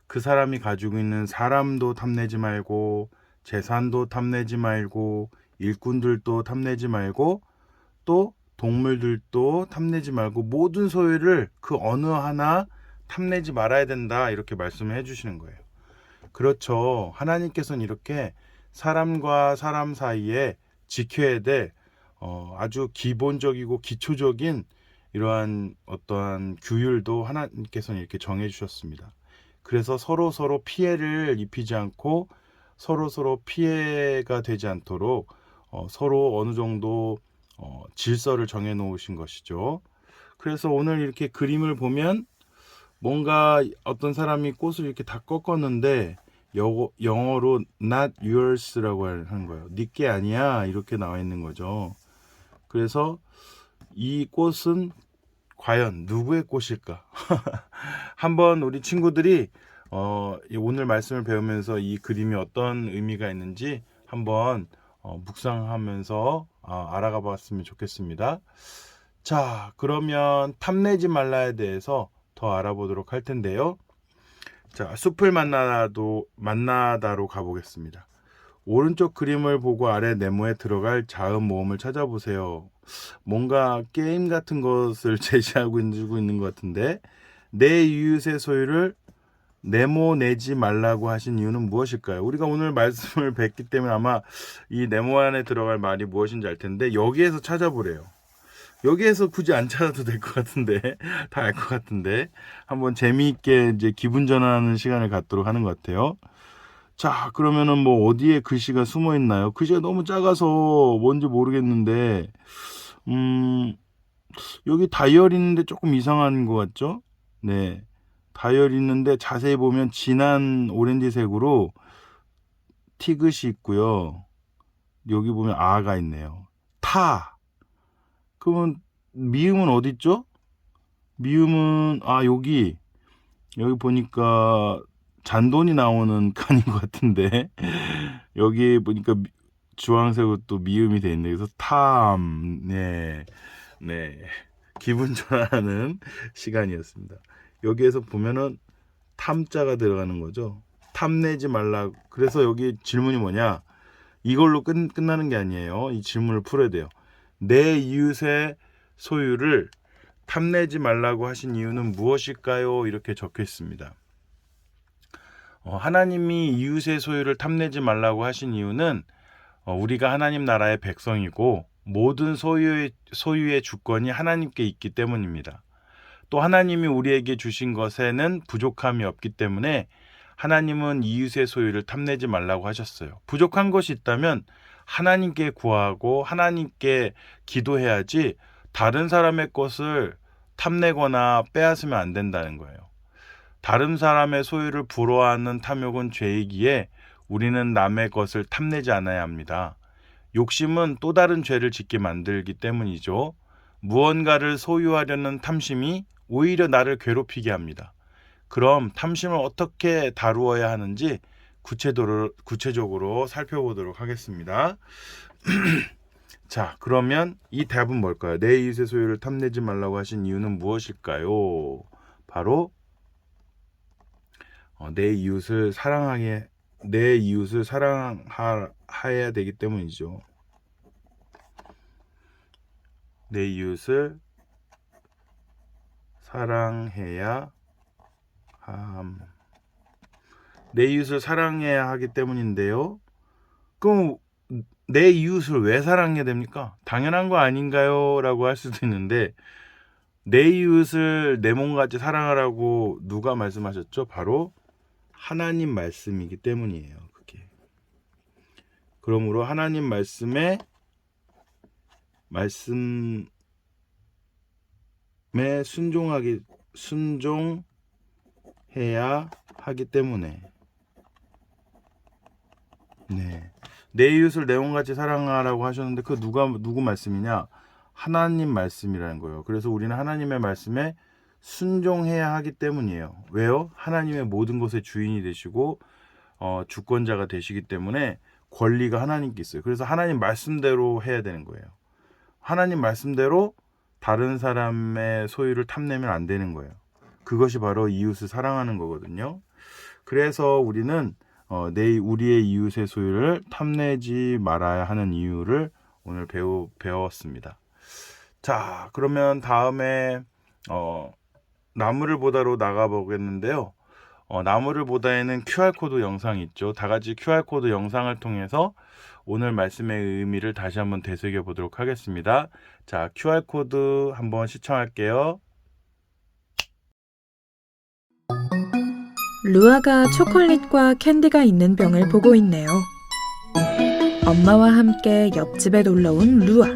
그 사람이 가지고 있는 사람도 탐내지 말고 재산도 탐내지 말고 일꾼들도 탐내지 말고 또 동물들도 탐내지 말고 모든 소유를 그 어느 하나 탐내지 말아야 된다 이렇게 말씀을 해주시는 거예요. 그렇죠. 하나님께서는 이렇게 사람과 사람 사이에 지켜야 될 아주 기본적이고 기초적인 이러한 어떠한 규율도 하나님께서는 이렇게 정해 주셨습니다. 그래서 서로 피해를 입히지 않고 서로 피해가 되지 않도록 서로 어느 정도 질서를 정해 놓으신 것이죠. 그래서 오늘 이렇게 그림을 보면 뭔가 어떤 사람이 꽃을 이렇게 다 꺾었는데 영어로 not yours라고 하는 거예요. 네 게 아니야 이렇게 나와 있는 거죠. 그래서 이 꽃은 과연 누구의 꽃일까? 한번 우리 친구들이 오늘 말씀을 배우면서 이 그림이 어떤 의미가 있는지 한번 묵상하면서 알아가 봤으면 좋겠습니다. 자, 그러면 탐내지 말라에 대해서 더 알아보도록 할 텐데요. 자, 숲을 만나다로 가보겠습니다. 오른쪽 그림을 보고 아래 네모에 들어갈 자음 모음을 찾아보세요. 뭔가 게임 같은 것을 제시하고 있는 것 같은데 내 이웃의 소유를 네모내지 말라고 하신 이유는 무엇일까요? 우리가 오늘 말씀을 뵙기 때문에 아마 이 네모 안에 들어갈 말이 무엇인지 알 텐데 여기에서 찾아보래요. 여기에서 굳이 안 찾아도 될 것 같은데 다 알 것 같은데 한번 재미있게 이제 기분 전환하는 시간을 갖도록 하는 것 같아요. 자, 그러면은 뭐 어디에 글씨가 숨어 있나요? 글씨가 너무 작아서 뭔지 모르겠는데 여기 다이어리 있는데 조금 이상한 것 같죠? 네, 다이어리 있는데 자세히 보면 진한 오렌지색으로 티긋이 있고요. 여기 보면 아가 있네요. 타. 그러면 미음은 어디 있죠? 미음은 여기 보니까 잔돈이 나오는 칸인 것 같은데 여기 보니까 주황색으로 또 미음이 돼 있네. 그래서 탐. 네, 기분 전환하는 시간이었습니다. 여기에서 보면은 탐자가 들어가는 거죠. 탐내지 말라. 그래서 여기 질문이 뭐냐? 이걸로 끝나는 게 아니에요. 이 질문을 풀어야 돼요. 내 이웃의 소유를 탐내지 말라고 하신 이유는 무엇일까요? 이렇게 적혀 있습니다. 하나님이 이웃의 소유를 탐내지 말라고 하신 이유는 우리가 하나님 나라의 백성이고 모든 소유의 주권이 하나님께 있기 때문입니다. 또 하나님이 우리에게 주신 것에는 부족함이 없기 때문에 하나님은 이웃의 소유를 탐내지 말라고 하셨어요. 부족한 것이 있다면 하나님께 구하고 하나님께 기도해야지 다른 사람의 것을 탐내거나 빼앗으면 안 된다는 거예요. 다른 사람의 소유를 부러워하는 탐욕은 죄이기에 우리는 남의 것을 탐내지 않아야 합니다. 욕심은 또 다른 죄를 짓게 만들기 때문이죠. 무언가를 소유하려는 탐심이 오히려 나를 괴롭히게 합니다. 그럼 탐심을 어떻게 다루어야 하는지 구체적으로 살펴보도록 하겠습니다. 자, 그러면 이 답은 뭘까요? 내 이웃의 소유를 탐내지 말라고 하신 이유는 무엇일까요? 바로 내 이웃을 사랑하야 되기 때문이죠. 내 이웃을 사랑해야 내 이웃을 사랑해야 하기 때문인데요. 그럼 내 이웃을 왜 사랑해야 됩니까? 당연한 거 아닌가요? 라고 할 수도 있는데 내 이웃을 내 몸같이 사랑하라고 누가 말씀하셨죠? 바로 하나님 말씀이기 때문이에요. 그게. 그러므로 하나님 말씀에 순종해야 하기 때문에 네. 내 이웃을 내 몸같이 사랑하라고 하셨는데 그 누구 말씀이냐? 하나님 말씀이라는 거예요. 그래서 우리는 하나님의 말씀에 순종해야 하기 때문이에요. 왜요? 하나님의 모든 것의 주인이 되시고 주권자가 되시기 때문에 권리가 하나님께 있어요. 그래서 하나님 말씀대로 해야 되는 거예요. 하나님 말씀대로 다른 사람의 소유를 탐내면 안 되는 거예요. 그것이 바로 이웃을 사랑하는 거거든요. 그래서 우리는 우리의 이웃의 소유를 탐내지 말아야 하는 이유를 오늘 배웠습니다. 자, 그러면 다음에 나무를 보다로 나가보겠는데요. 나무를 보다에는 QR코드 영상이 있죠. 다 같이 QR코드 영상을 통해서 오늘 말씀의 의미를 다시 한번 되새겨 보도록 하겠습니다. 자, QR코드 한번 시청할게요. 루아가 초콜릿과 캔디가 있는 병을 보고 있네요. 엄마와 함께 옆집에 놀러온 루아.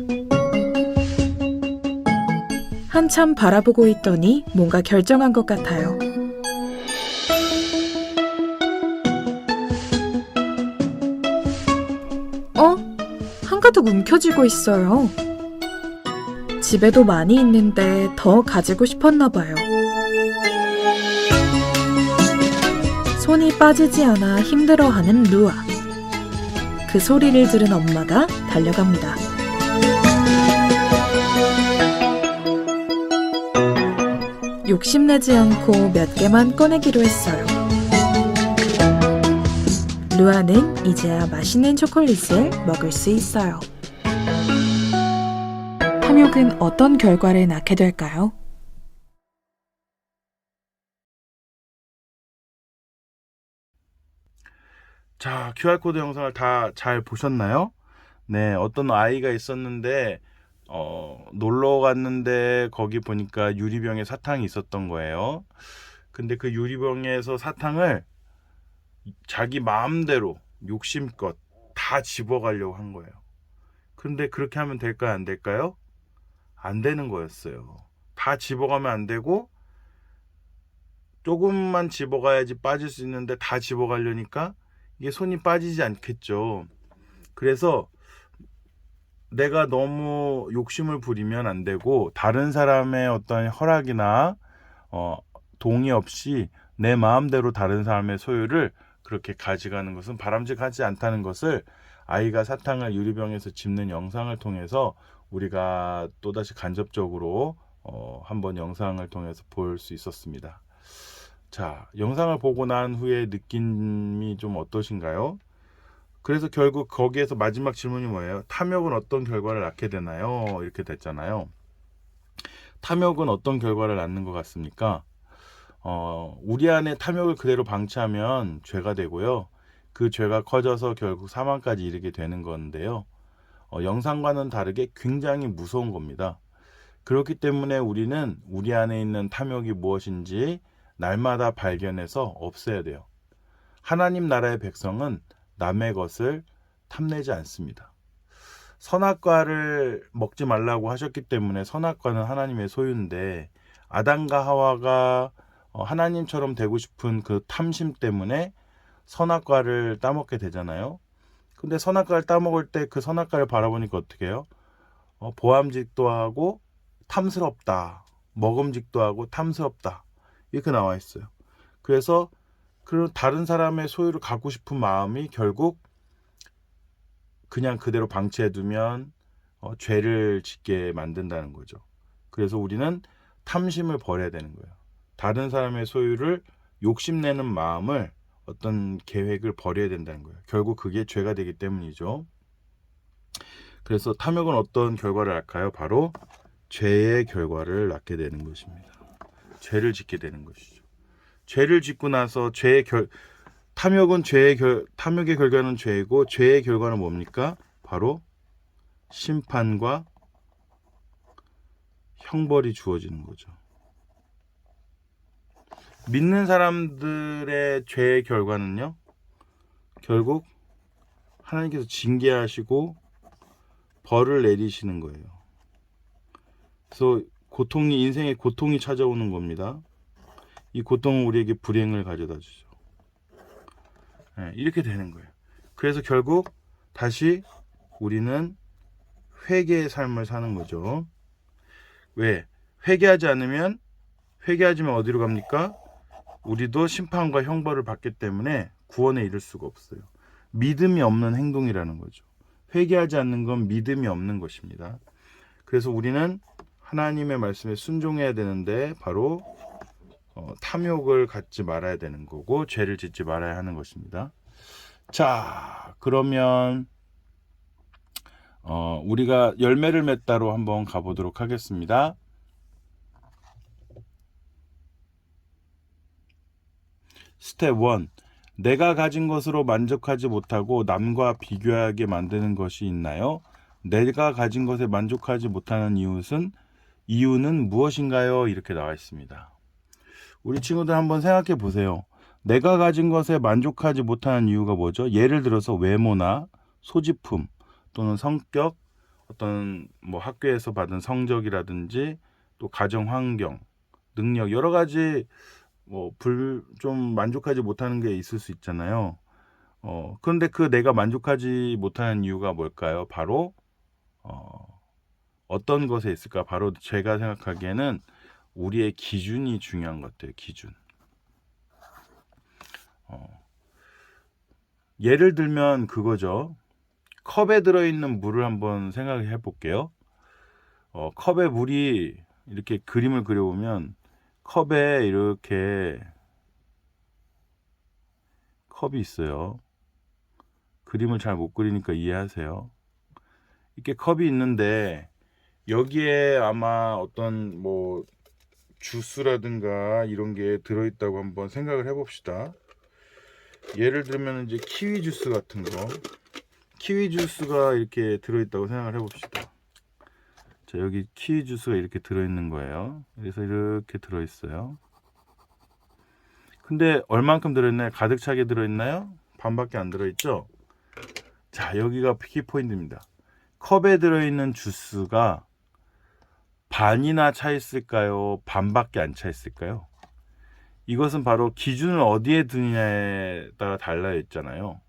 한참 바라보고 있더니 뭔가 결정한 것 같아요. 한가득 움켜쥐고 있어요. 집에도 많이 있는데 더 가지고 싶었나 봐요. 손이 빠지지 않아 힘들어하는 루아. 그 소리를 들은 엄마가 달려갑니다. 욕심내지 않고 몇 개만 꺼내기로 했어요. 루아는 이제야 맛있는 초콜릿을 먹을 수 있어요. 탐욕은 어떤 결과를 낳게 될까요? 자, QR코드 영상을 다 잘 보셨나요? 네, 어떤 아이가 있었는데 놀러 갔는데 거기 보니까 유리병에 사탕이 있었던 거예요. 근데 그 유리병에서 사탕을 자기 마음대로 욕심껏 다 집어가려고 한 거예요. 근데 그렇게 하면 될까요? 안 될까요? 안 되는 거였어요. 다 집어가면 안 되고 조금만 집어가야지 빠질 수 있는데 다 집어가려니까 이게 손이 빠지지 않겠죠. 그래서 내가 너무 욕심을 부리면 안 되고 다른 사람의 어떤 허락이나 동의 없이 내 마음대로 다른 사람의 소유를 그렇게 가져가는 것은 바람직하지 않다는 것을 아이가 사탕을 유리병에서 집는 영상을 통해서 우리가 또다시 간접적으로 한번 영상을 통해서 볼 수 있었습니다. 자, 영상을 보고 난 후에 느낌이 좀 어떠신가요? 그래서 결국 거기에서 마지막 질문이 뭐예요? 탐욕은 어떤 결과를 낳게 되나요? 이렇게 됐잖아요. 탐욕은 어떤 결과를 낳는 것 같습니까? 우리 안에 탐욕을 그대로 방치하면 죄가 되고요. 그 죄가 커져서 결국 사망까지 이르게 되는 건데요. 영상과는 다르게 굉장히 무서운 겁니다. 그렇기 때문에 우리는 우리 안에 있는 탐욕이 무엇인지 날마다 발견해서 없애야 돼요. 하나님 나라의 백성은 남의 것을 탐내지 않습니다. 선악과를 먹지 말라고 하셨기 때문에 선악과는 하나님의 소유인데 아담과 하와가 하나님처럼 되고 싶은 그 탐심 때문에 선악과를 따먹게 되잖아요. 근데 선악과를 따먹을 때 그 선악과를 바라보니까 어떻게 해요? 보암직도 하고 탐스럽다. 먹음직도 하고 탐스럽다. 이렇게 나와 있어요. 그래서 그런 다른 사람의 소유를 갖고 싶은 마음이 결국 그냥 그대로 방치해두면 죄를 짓게 만든다는 거죠. 그래서 우리는 탐심을 버려야 되는 거예요. 다른 사람의 소유를 욕심내는 마음을 어떤 계획을 버려야 된다는 거예요. 결국 그게 죄가 되기 때문이죠. 그래서 탐욕은 어떤 결과를 낳을까요? 바로 죄의 결과를 낳게 되는 것입니다. 죄를 짓게 되는 것이죠. 죄를 짓고 나서 탐욕의 결과는 죄이고 죄의 결과는 뭡니까? 바로 심판과 형벌이 주어지는 거죠. 믿는 사람들의 죄의 결과는요, 결국 하나님께서 징계하시고 벌을 내리시는 거예요. 그래서 인생의 고통이 찾아오는 겁니다. 이 고통은 우리에게 불행을 가져다 주죠. 네, 이렇게 되는 거예요. 그래서 결국 다시 우리는 회개의 삶을 사는 거죠. 왜? 회개하지면 어디로 갑니까? 우리도 심판과 형벌을 받기 때문에 구원에 이를 수가 없어요. 믿음이 없는 행동이라는 거죠. 회개하지 않는 건 믿음이 없는 것입니다. 그래서 우리는 하나님의 말씀에 순종해야 되는데 바로 탐욕을 갖지 말아야 되는 거고 죄를 짓지 말아야 하는 것입니다. 자, 그러면 우리가 열매를 맺다로 한번 가보도록 하겠습니다. 스텝 1. 내가 가진 것으로 만족하지 못하고 남과 비교하게 만드는 것이 있나요? 내가 가진 것에 만족하지 못하는 이유는 무엇인가요? 이렇게 나와 있습니다. 우리 친구들 한번 생각해 보세요. 내가 가진 것에 만족하지 못하는 이유가 뭐죠? 예를 들어서 외모나 소지품 또는 성격, 어떤 학교에서 받은 성적이라든지 또 가정 환경, 능력, 여러 가지 좀 만족하지 못하는 게 있을 수 있잖아요. 그런데 그 내가 만족하지 못하는 이유가 뭘까요? 바로 어떤 것에 있을까? 바로 제가 생각하기에는 우리의 기준이 중요한 것 같아요. 기준. 예를 들면 그거죠. 컵에 들어있는 물을 한번 생각해 볼게요. 컵에 물이 이렇게 그림을 그려보면 컵에 이렇게 컵이 있어요. 그림을 잘 못 그리니까 이해하세요. 이렇게 컵이 있는데 여기에 아마 어떤 주스라든가 이런 게 들어있다고 한번 생각을 해봅시다. 예를 들면 이제 키위 주스 같은 거, 키위 주스가 이렇게 들어있다고 생각을 해봅시다. 자, 여기 키위 주스가 이렇게 들어있는 거예요. 그래서 이렇게 들어있어요. 근데 얼만큼 들어있나요? 가득 차게 들어있나요? 반밖에 안 들어있죠? 자, 여기가 키포인트입니다. 컵에 들어있는 주스가 반이나 차 있을까요? 반밖에 안 차 있을까요? 이것은 바로 기준을 어디에 두느냐에 따라 달라 있잖아요.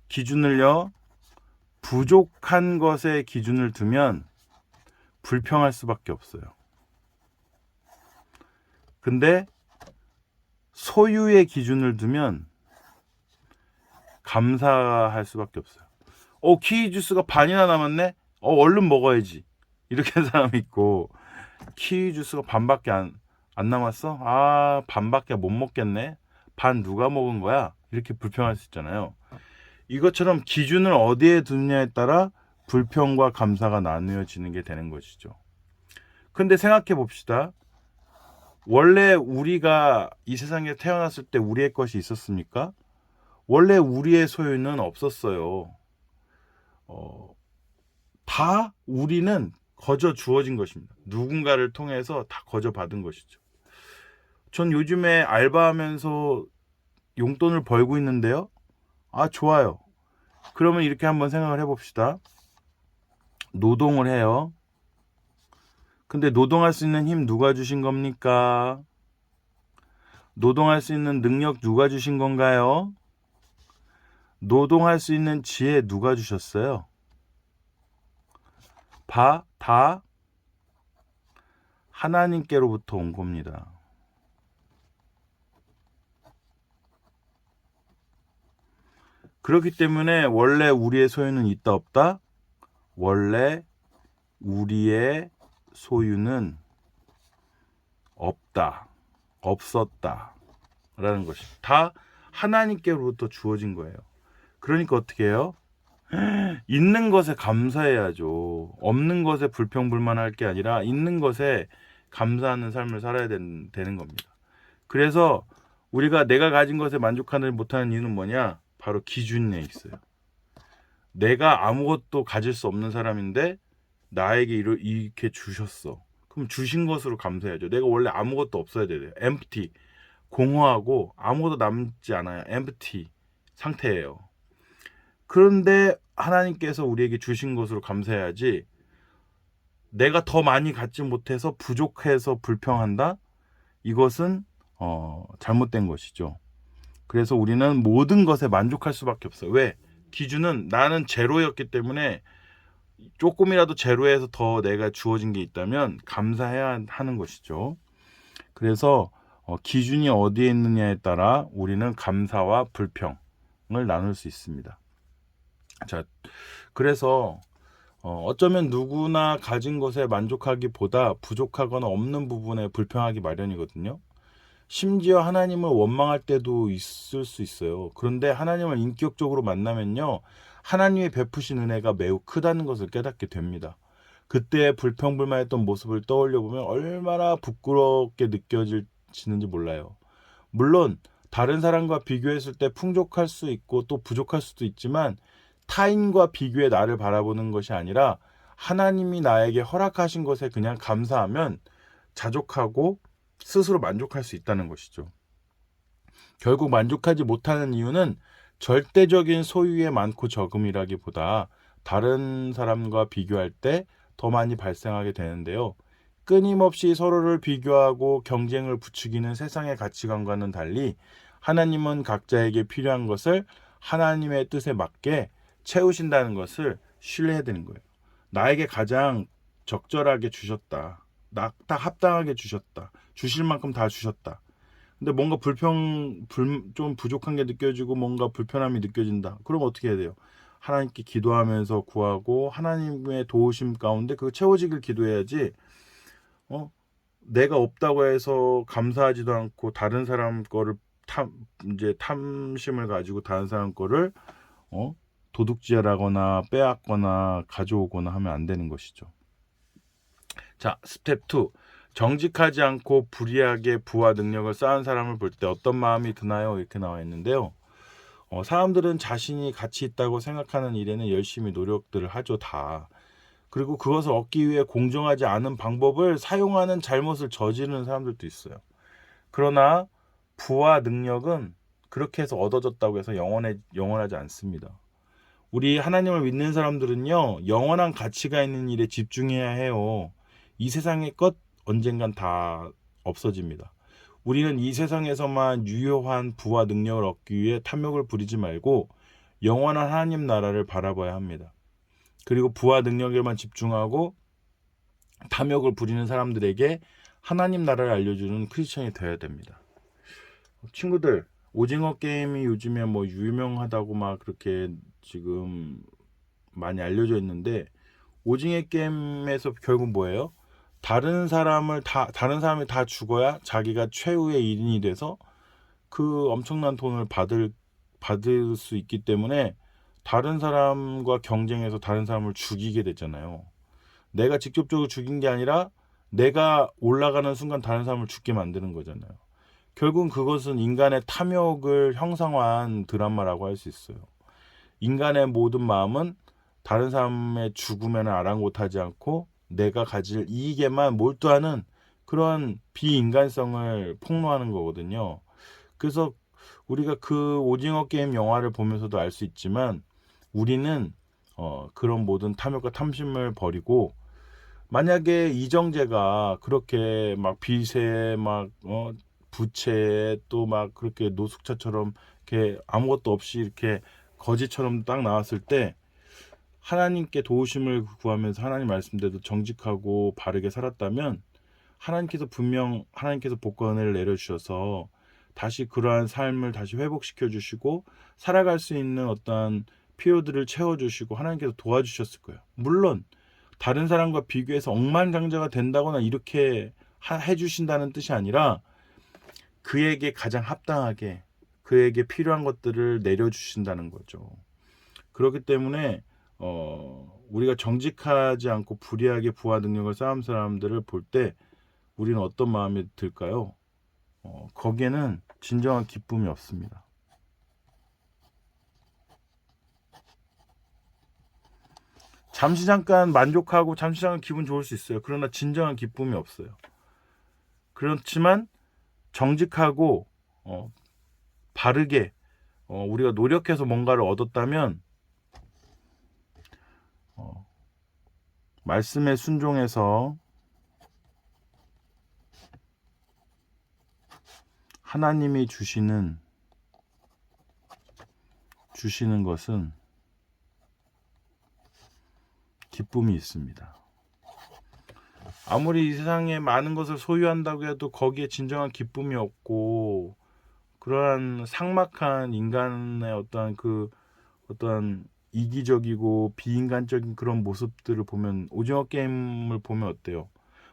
기준을요, 부족한 것에 기준을 두면 불평할 수밖에 없어요. 근데 소유의 기준을 두면 감사할 수밖에 없어요. 키위 주스가 반이나 남았네? 얼른 먹어야지. 이렇게 하는 사람이 있고, 키위 주스가 반밖에 안 남았어? 반밖에 못 먹겠네? 반 누가 먹은 거야? 이렇게 불평할 수 있잖아요. 이것처럼 기준을 어디에 두느냐에 따라 불평과 감사가 나누어지는 게 되는 것이죠. 근데 생각해 봅시다. 원래 우리가 이 세상에 태어났을 때 우리의 것이 있었습니까? 원래 우리의 소유는 없었어요. 우리는 거저 주어진 것입니다. 누군가를 통해서 다 거저 받은 것이죠. 전 요즘에 알바하면서 용돈을 벌고 있는데요. 아, 좋아요. 그러면 이렇게 한번 생각을 해봅시다. 노동을 해요. 근데 노동할 수 있는 힘 누가 주신 겁니까? 노동할 수 있는 능력 누가 주신 건가요? 노동할 수 있는 지혜 누가 주셨어요? 다 하나님께로부터 온 겁니다. 그렇기 때문에 원래 우리의 소유는 있다 없다? 원래 우리의 소유는 없다, 없었다 라는 것이 다 하나님께로부터 주어진 거예요. 그러니까 어떻게 해요? 있는 것에 감사해야죠. 없는 것에 불평불만할 게 아니라 있는 것에 감사하는 삶을 살아야 되는 겁니다. 그래서 우리가 내가 가진 것에 만족하지 못하는 이유는 뭐냐? 바로 기준에 있어요. 내가 아무것도 가질 수 없는 사람인데 나에게 이렇게 주셨어. 그럼 주신 것으로 감사해야죠. 내가 원래 아무것도 없어야 돼요. empty, 공허하고 아무것도 남지 않아요. empty 상태예요. 그런데 하나님께서 우리에게 주신 것으로 감사해야지, 내가 더 많이 갖지 못해서 부족해서 불평한다? 이것은 잘못된 것이죠. 그래서 우리는 모든 것에 만족할 수밖에 없어요. 왜? 기준은 나는 제로였기 때문에 조금이라도 제로에서 더 내가 주어진 게 있다면 감사해야 하는 것이죠. 그래서 기준이 어디에 있느냐에 따라 우리는 감사와 불평을 나눌 수 있습니다. 자, 그래서 어쩌면 누구나 가진 것에 만족하기보다 부족하거나 없는 부분에 불평하기 마련이거든요. 심지어 하나님을 원망할 때도 있을 수 있어요. 그런데 하나님을 인격적으로 만나면요, 하나님의 베푸신 은혜가 매우 크다는 것을 깨닫게 됩니다. 그때 불평불만했던 모습을 떠올려 보면 얼마나 부끄럽게 느껴지는지 몰라요. 물론 다른 사람과 비교했을 때 풍족할 수 있고 또 부족할 수도 있지만, 타인과 비교해 나를 바라보는 것이 아니라 하나님이 나에게 허락하신 것에 그냥 감사하면 자족하고 스스로 만족할 수 있다는 것이죠. 결국 만족하지 못하는 이유는 절대적인 소유의 많고 적음이라기보다 다른 사람과 비교할 때 더 많이 발생하게 되는데요. 끊임없이 서로를 비교하고 경쟁을 부추기는 세상의 가치관과는 달리 하나님은 각자에게 필요한 것을 하나님의 뜻에 맞게 채우신다는 것을 신뢰해야 되는 거예요. 나에게 가장 적절하게 주셨다. 딱 합당하게 주셨다. 주실 만큼 다 주셨다. 근데 뭔가 좀 부족한 게 느껴지고 뭔가 불편함이 느껴진다. 그럼 어떻게 해야 돼요? 하나님께 기도하면서 구하고 하나님의 도우심 가운데 그거 채워지길 기도해야지. 내가 없다고 해서 감사하지도 않고 다른 사람 거를 탐심을 가지고 다른 사람 거를 도둑질하거나 빼앗거나 가져오거나 하면 안 되는 것이죠. 자, 스텝 2. 정직하지 않고 불의하게 부와 능력을 쌓은 사람을 볼 때 어떤 마음이 드나요? 이렇게 나와 있는데요. 사람들은 자신이 가치 있다고 생각하는 일에는 열심히 노력들을 하죠, 다. 그리고 그것을 얻기 위해 공정하지 않은 방법을 사용하는 잘못을 저지르는 사람들도 있어요. 그러나 부와 능력은 그렇게 해서 얻어졌다고 해서 영원하지 않습니다. 우리 하나님을 믿는 사람들은요, 영원한 가치가 있는 일에 집중해야 해요. 이 세상의 것 언젠간 다 없어집니다. 우리는 이 세상에서만 유효한 부와 능력을 얻기 위해 탐욕을 부리지 말고 영원한 하나님 나라를 바라봐야 합니다. 그리고 부와 능력에만 집중하고 탐욕을 부리는 사람들에게 하나님 나라를 알려주는 크리스천이 되어야 됩니다. 친구들, 오징어 게임이 요즘에 뭐 유명하다고 막 그렇게 지금 많이 알려져 있는데, 오징어 게임에서 결국 뭐예요? 다른 사람이 다 죽어야 자기가 최후의 1인이 돼서 그 엄청난 돈을 받을 수 있기 때문에 다른 사람과 경쟁해서 다른 사람을 죽이게 되잖아요. 내가 직접적으로 죽인 게 아니라 내가 올라가는 순간 다른 사람을 죽게 만드는 거잖아요. 결국은 그것은 인간의 탐욕을 형상화한 드라마라고 할 수 있어요. 인간의 모든 마음은 다른 사람의 죽음에는 아랑곳하지 않고 내가 가질 이익에만 몰두하는 그런 비인간성을 폭로하는 거거든요. 그래서 우리가 그 오징어 게임 영화를 보면서도 알 수 있지만 우리는 그런 모든 탐욕과 탐심을 버리고, 만약에 이정재가 그렇게 막 빚에 막 부채에 또 막 그렇게 노숙자처럼 이렇게 아무것도 없이 이렇게 거지처럼 딱 나왔을 때 하나님께 도우심을 구하면서 하나님 말씀대로 정직하고 바르게 살았다면 하나님께서 분명 하나님께서 복과 은혜를 내려주셔서 다시 그러한 삶을 다시 회복시켜 주시고 살아갈 수 있는 어떠한 필요들을 채워주시고 하나님께서 도와주셨을 거예요. 물론 다른 사람과 비교해서 억만장자가 된다거나 이렇게 해주신다는 뜻이 아니라 그에게 가장 합당하게 그에게 필요한 것들을 내려주신다는 거죠. 그렇기 때문에 우리가 정직하지 않고 불의하게 부와 능력을 쌓은 사람들을 볼 때 우리는 어떤 마음이 들까요? 거기에는 진정한 기쁨이 없습니다. 잠시 잠깐 만족하고 잠시 잠깐 기분 좋을 수 있어요. 그러나 진정한 기쁨이 없어요. 그렇지만 정직하고 바르게 우리가 노력해서 뭔가를 얻었다면 말씀에 순종해서 하나님이 주시는 것은 기쁨이 있습니다. 아무리 이 세상에 많은 것을 소유한다고 해도 거기에 진정한 기쁨이 없고 그러한 삭막한 인간의 어떠한 이기적이고 비인간적인 그런 모습들을 보면, 오징어 게임을 보면 어때요?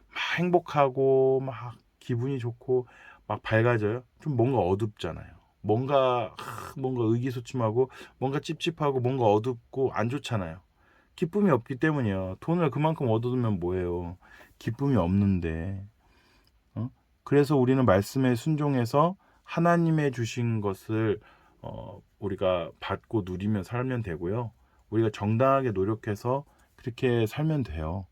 막 행복하고 막 기분이 좋고 막 밝아져요? 좀 뭔가 어둡잖아요. 뭔가 의기소침하고 뭔가 찝찝하고 뭔가 어둡고 안 좋잖아요. 기쁨이 없기 때문이에요. 돈을 그만큼 얻어두면 뭐예요? 기쁨이 없는데. 그래서 우리는 말씀에 순종해서 하나님의 주신 것을 우리가 받고 누리며 살면 되고요. 우리가 정당하게 노력해서 그렇게 살면 돼요.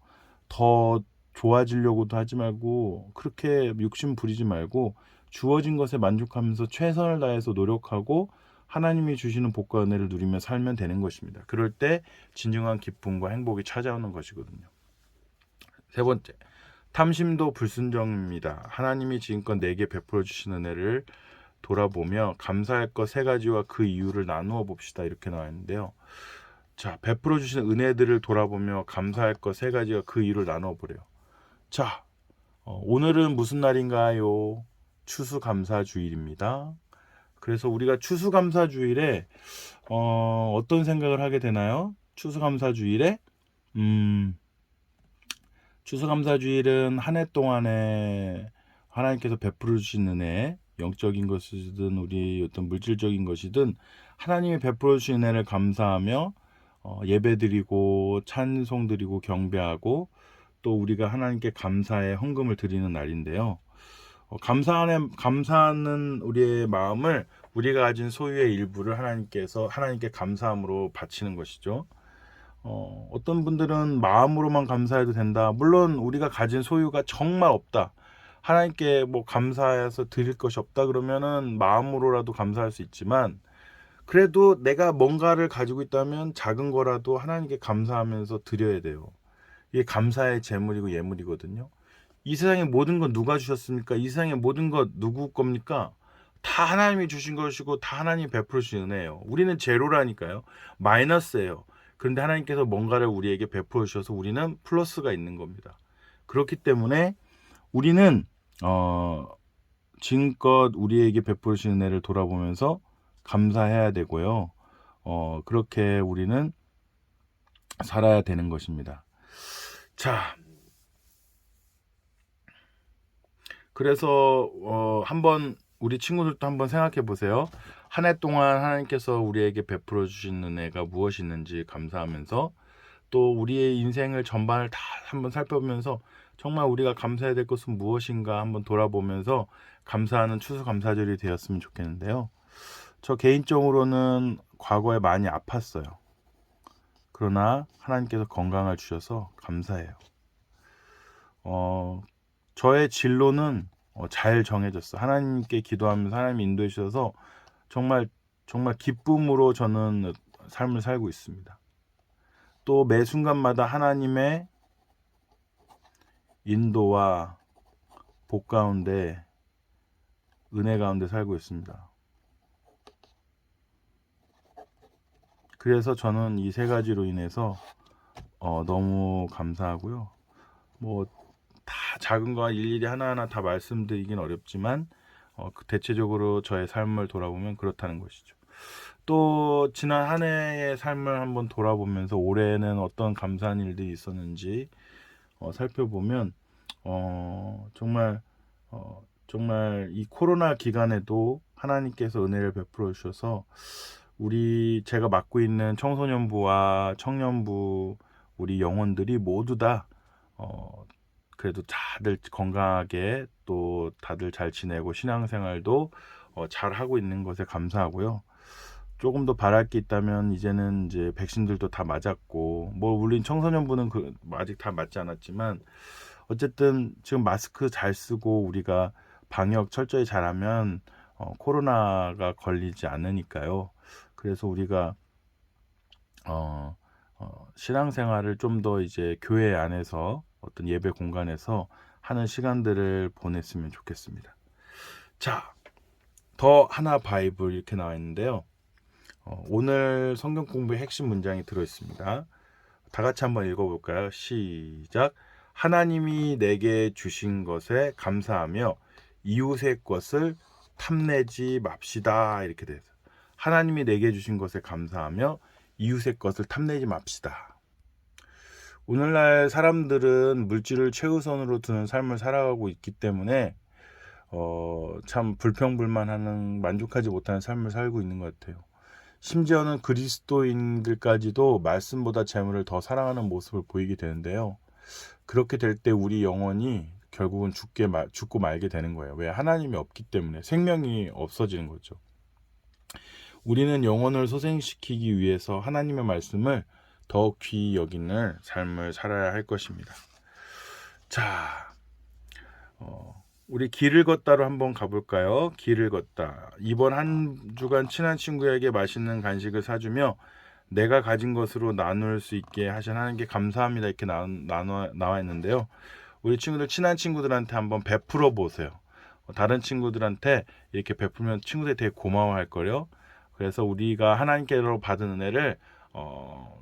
더 좋아지려고도 하지 말고 그렇게 욕심 부리지 말고 주어진 것에 만족하면서 최선을 다해서 노력하고 하나님이 주시는 복과 은혜를 누리며 살면 되는 것입니다. 그럴 때 진정한 기쁨과 행복이 찾아오는 것이거든요. 세 번째, 탐심도 불순종입니다. 하나님이 지금껏 내게 베풀어 주신 은혜를 돌아보며 감사할 것 세 가지와 그 이유를 나누어 봅시다. 이렇게 나와 있는데요. 자, 베풀어 주신 은혜들을 돌아보며 감사할 것 세 가지와 그 이유를 나누어 보래요. 자, 오늘은 무슨 날인가요? 추수감사주일입니다. 그래서 우리가 추수감사주일에 어떤 생각을 하게 되나요? 추수감사주일에 추수감사주일은 한 해 동안에 하나님께서 베풀어 주신 은혜, 영적인 것이든 우리 어떤 물질적인 것이든 하나님이 베풀어 주신 은혜를 감사하며 예배드리고 찬송드리고 경배하고 또 우리가 하나님께 감사의 헌금을 드리는 날인데요. 감사하는 우리의 마음을 우리가 가진 소유의 일부를 하나님께 감사함으로 바치는 것이죠. 어떤 분들은 마음으로만 감사해도 된다. 물론 우리가 가진 소유가 정말 없다. 하나님께 감사해서 드릴 것이 없다 그러면은 마음으로라도 감사할 수 있지만, 그래도 내가 뭔가를 가지고 있다면 작은 거라도 하나님께 감사하면서 드려야 돼요. 이게 감사의 재물이고 예물이거든요. 이 세상의 모든 건 누가 주셨습니까? 이 세상의 모든 것 누구 겁니까? 다 하나님이 주신 것이고 다 하나님이 베풀어 주신 은혜예요. 우리는 제로라니까요. 마이너스예요. 그런데 하나님께서 뭔가를 우리에게 베풀어 주셔서 우리는 플러스가 있는 겁니다. 그렇기 때문에 우리는 지금껏 우리에게 베풀어 주신 은혜를 돌아보면서 감사해야 되고요. 그렇게 우리는 살아야 되는 것입니다. 자, 그래서 한번 우리 친구들도 한번 생각해 보세요. 한 해 동안 하나님께서 우리에게 베풀어 주신 은혜가 무엇이 있는지 감사하면서 또 우리의 인생을 전반을 다 한번 살펴보면서 정말 우리가 감사해야 될 것은 무엇인가 한번 돌아보면서 감사하는 추수감사절이 되었으면 좋겠는데요. 저 개인적으로는 과거에 많이 아팠어요. 그러나 하나님께서 건강을 주셔서 감사해요. 저의 진로는 잘 정해졌어. 하나님께 기도하면서 하나님이 인도해 주셔서 정말 정말 기쁨으로 저는 삶을 살고 있습니다. 또 매 순간마다 하나님의 인도와 복 가운데 은혜 가운데 살고 있습니다. 그래서 저는 이 세 가지로 인해서 너무 감사하고요. 뭐 다 작은 거 일일이 하나하나 다 말씀드리긴 어렵지만 대체적으로 저의 삶을 돌아보면 그렇다는 것이죠. 또 지난 한 해의 삶을 한번 돌아보면서 올해는 어떤 감사한 일들이 있었는지 살펴보면 정말 정말 이 코로나 기간에도 하나님께서 은혜를 베풀어 주셔서 제가 맡고 있는 청소년부와 청년부 우리 영혼들이 모두 다 그래도 다들 건강하게 또 다들 잘 지내고 신앙생활도 잘 하고 있는 것에 감사하고요. 조금 더 바랄 게 있다면 이제는 이제 백신들도 다 맞았고 뭐 물론 청소년부는 아직 다 맞지 않았지만 어쨌든 지금 마스크 잘 쓰고 우리가 방역 철저히 잘하면 코로나가 걸리지 않으니까요. 그래서 우리가 신앙생활을 좀 더 이제 교회 안에서 어떤 예배 공간에서 하는 시간들을 보냈으면 좋겠습니다. 자, 더 하나 바이블 이렇게 나와 있는데요. 오늘 성경 공부의 핵심 문장이 들어 있습니다. 다 같이 한번 읽어볼까요? 시작. 하나님이 내게 주신 것에 감사하며 이웃의 것을 탐내지 맙시다. 이렇게 돼서 하나님이 내게 주신 것에 감사하며 이웃의 것을 탐내지 맙시다. 오늘날 사람들은 물질을 최우선으로 두는 삶을 살아가고 있기 때문에 참 불평불만하는 만족하지 못하는 삶을 살고 있는 것 같아요. 심지어는 그리스도인들까지도 말씀보다 재물을 더 사랑하는 모습을 보이게 되는데요. 그렇게 될 때 우리 영혼이 결국은 죽고 말게 되는 거예요. 왜? 하나님이 없기 때문에 생명이 없어지는 거죠. 우리는 영혼을 소생시키기 위해서 하나님의 말씀을 더 귀히 여기는 삶을 살아야 할 것입니다. 자, 우리 길을 걷다로 한번 가볼까요? 길을 걷다. 이번 한 주간 친한 친구에게 맛있는 간식을 사주며 내가 가진 것으로 나눌 수 있게 하신 하나님께 감사합니다. 이렇게 나와 있는데요. 우리 친구들 친한 친구들한테 한번 베풀어 보세요. 다른 친구들한테 이렇게 베풀면 친구들이 되게 고마워할 거예요. 그래서 우리가 하나님께로 받은 은혜를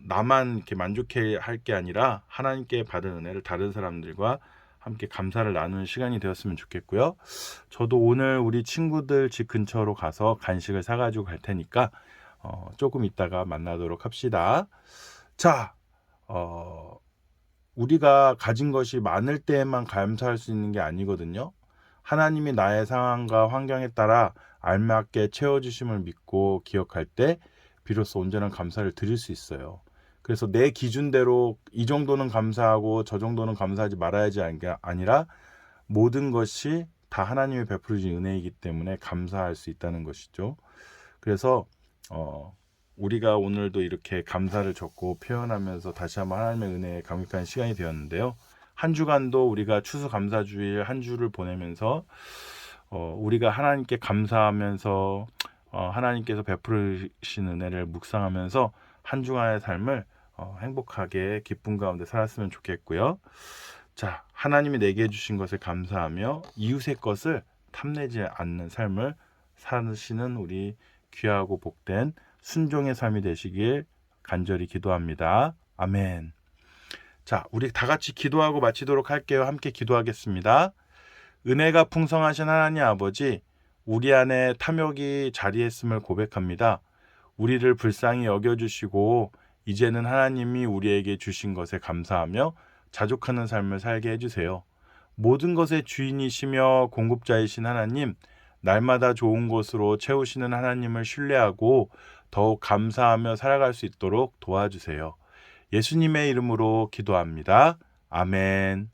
나만 이렇게 만족해 할 게 아니라 하나님께 받은 은혜를 다른 사람들과 함께 감사를 나누는 시간이 되었으면 좋겠고요. 저도 오늘 우리 친구들 집 근처로 가서 간식을 사가지고 갈 테니까 조금 있다가 만나도록 합시다. 자, 우리가 가진 것이 많을 때에만 감사할 수 있는 게 아니거든요. 하나님이 나의 상황과 환경에 따라 알맞게 채워주심을 믿고 기억할 때 비로소 온전한 감사를 드릴 수 있어요. 그래서 내 기준대로 이 정도는 감사하고 저 정도는 감사하지 말아야지 아니라 모든 것이 다 하나님의 베풀어진 은혜이기 때문에 감사할 수 있다는 것이죠. 그래서 우리가 오늘도 이렇게 감사를 적고 표현하면서 다시 한번 하나님의 은혜에 감격하는 시간이 되었는데요. 한 주간도 우리가 추수감사주일 한 주를 보내면서 우리가 하나님께 감사하면서 하나님께서 베풀으신 은혜를 묵상하면서 한 주간의 삶을 행복하게 기쁨 가운데 살았으면 좋겠고요. 자, 하나님이 내게 주신 것에 감사하며 이웃의 것을 탐내지 않는 삶을 사시는 우리 귀하고 복된 순종의 삶이 되시길 간절히 기도합니다. 아멘. 자, 우리 다 같이 기도하고 마치도록 할게요. 함께 기도하겠습니다. 은혜가 풍성하신 하나님 아버지, 우리 안에 탐욕이 자리했음을 고백합니다. 우리를 불쌍히 여겨주시고 이제는 하나님이 우리에게 주신 것에 감사하며 자족하는 삶을 살게 해주세요. 모든 것의 주인이시며 공급자이신 하나님, 날마다 좋은 것으로 채우시는 하나님을 신뢰하고 더욱 감사하며 살아갈 수 있도록 도와주세요. 예수님의 이름으로 기도합니다. 아멘.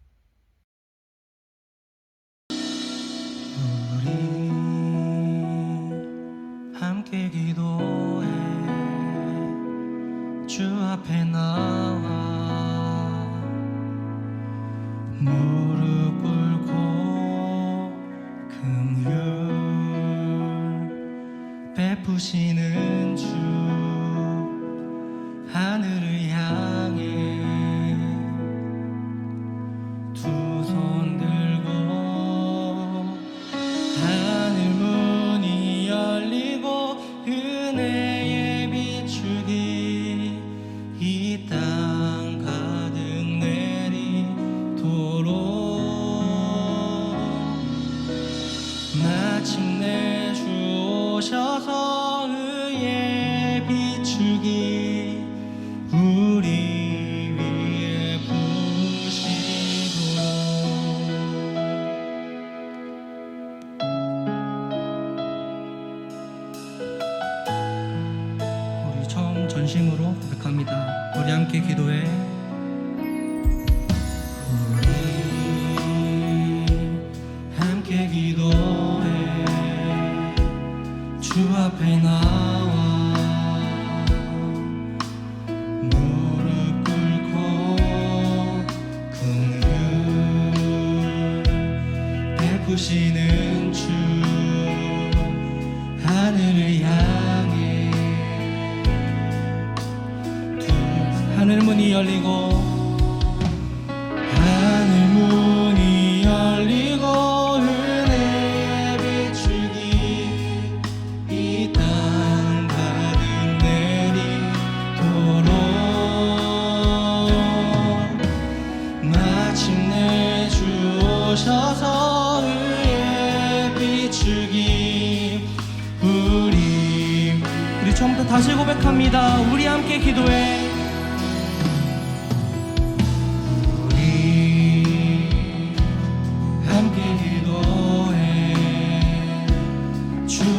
우리 함께 기도해 주 앞에 나와 무릎 베푸시는 주 하늘을 향해 두 손 들고 하늘 문이 열리고 은혜의 비추기 이 땅 가득 내리도록 마침내 주 오셔서 의의 비추기 우리 위에 부으시도록. 우리 처음 전심으로 고백합니다. 우리 함께 기도해. 우리 함께 기도해. 주 앞에 나와 무릎 꿇고 긍휼 베푸시는 주 하늘을 향해 하늘 문이 열리고 하늘 문이 열리고 은혜의 비추기 이 땅 가득 내리도록 마침내 주 오셔서 의의 비추기 우리 처음부터 다시 고백합니다. 우리 함께 기도해.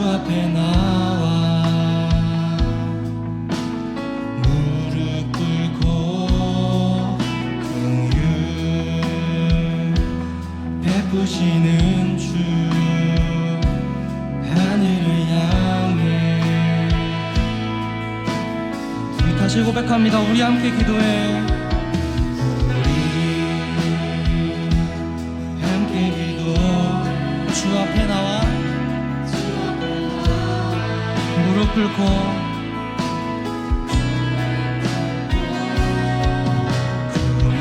앞에 나와 무릎 꿇고 긍휼 베푸시는 주 하늘을 향해 우리 다시 고백합니다. 우리 함께 기도해. 우리 함께 기도 주 앞에 나와 무릎 꿇고 긍휼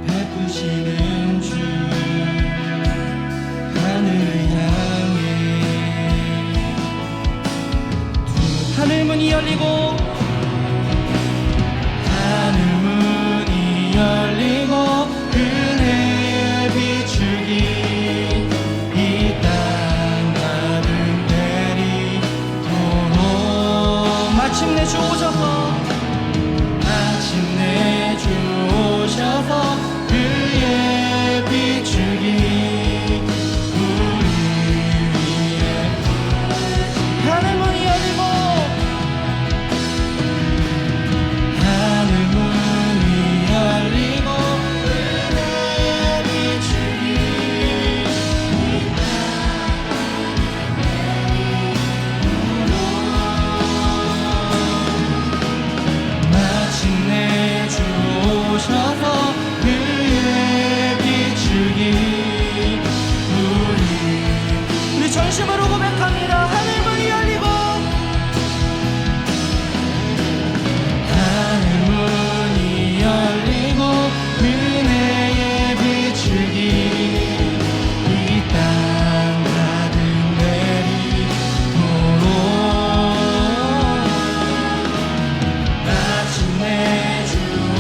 베푸시는 주 하늘을 향해 하늘 문이 열리고 하늘 문이 열리고 은혜의 비추기 마침내 주 오셔서 마침내 주 오셔서 그의 비추기 우리 위에 하늘 문이 열리고 하늘 문이 열리고 은혜의 비추기 마침내 주 오셔서 그의 비추기 우리 전심으로 고백합니다. 하늘 문이 열리고 하늘 문이 열리고 은혜의 비추기 이 땅 가득 내리도록 마침내 주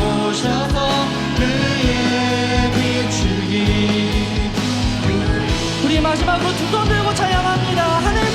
오셔서 그의 비추기 우리 마지막으로 두 손 들고 찬양합니다. 하늘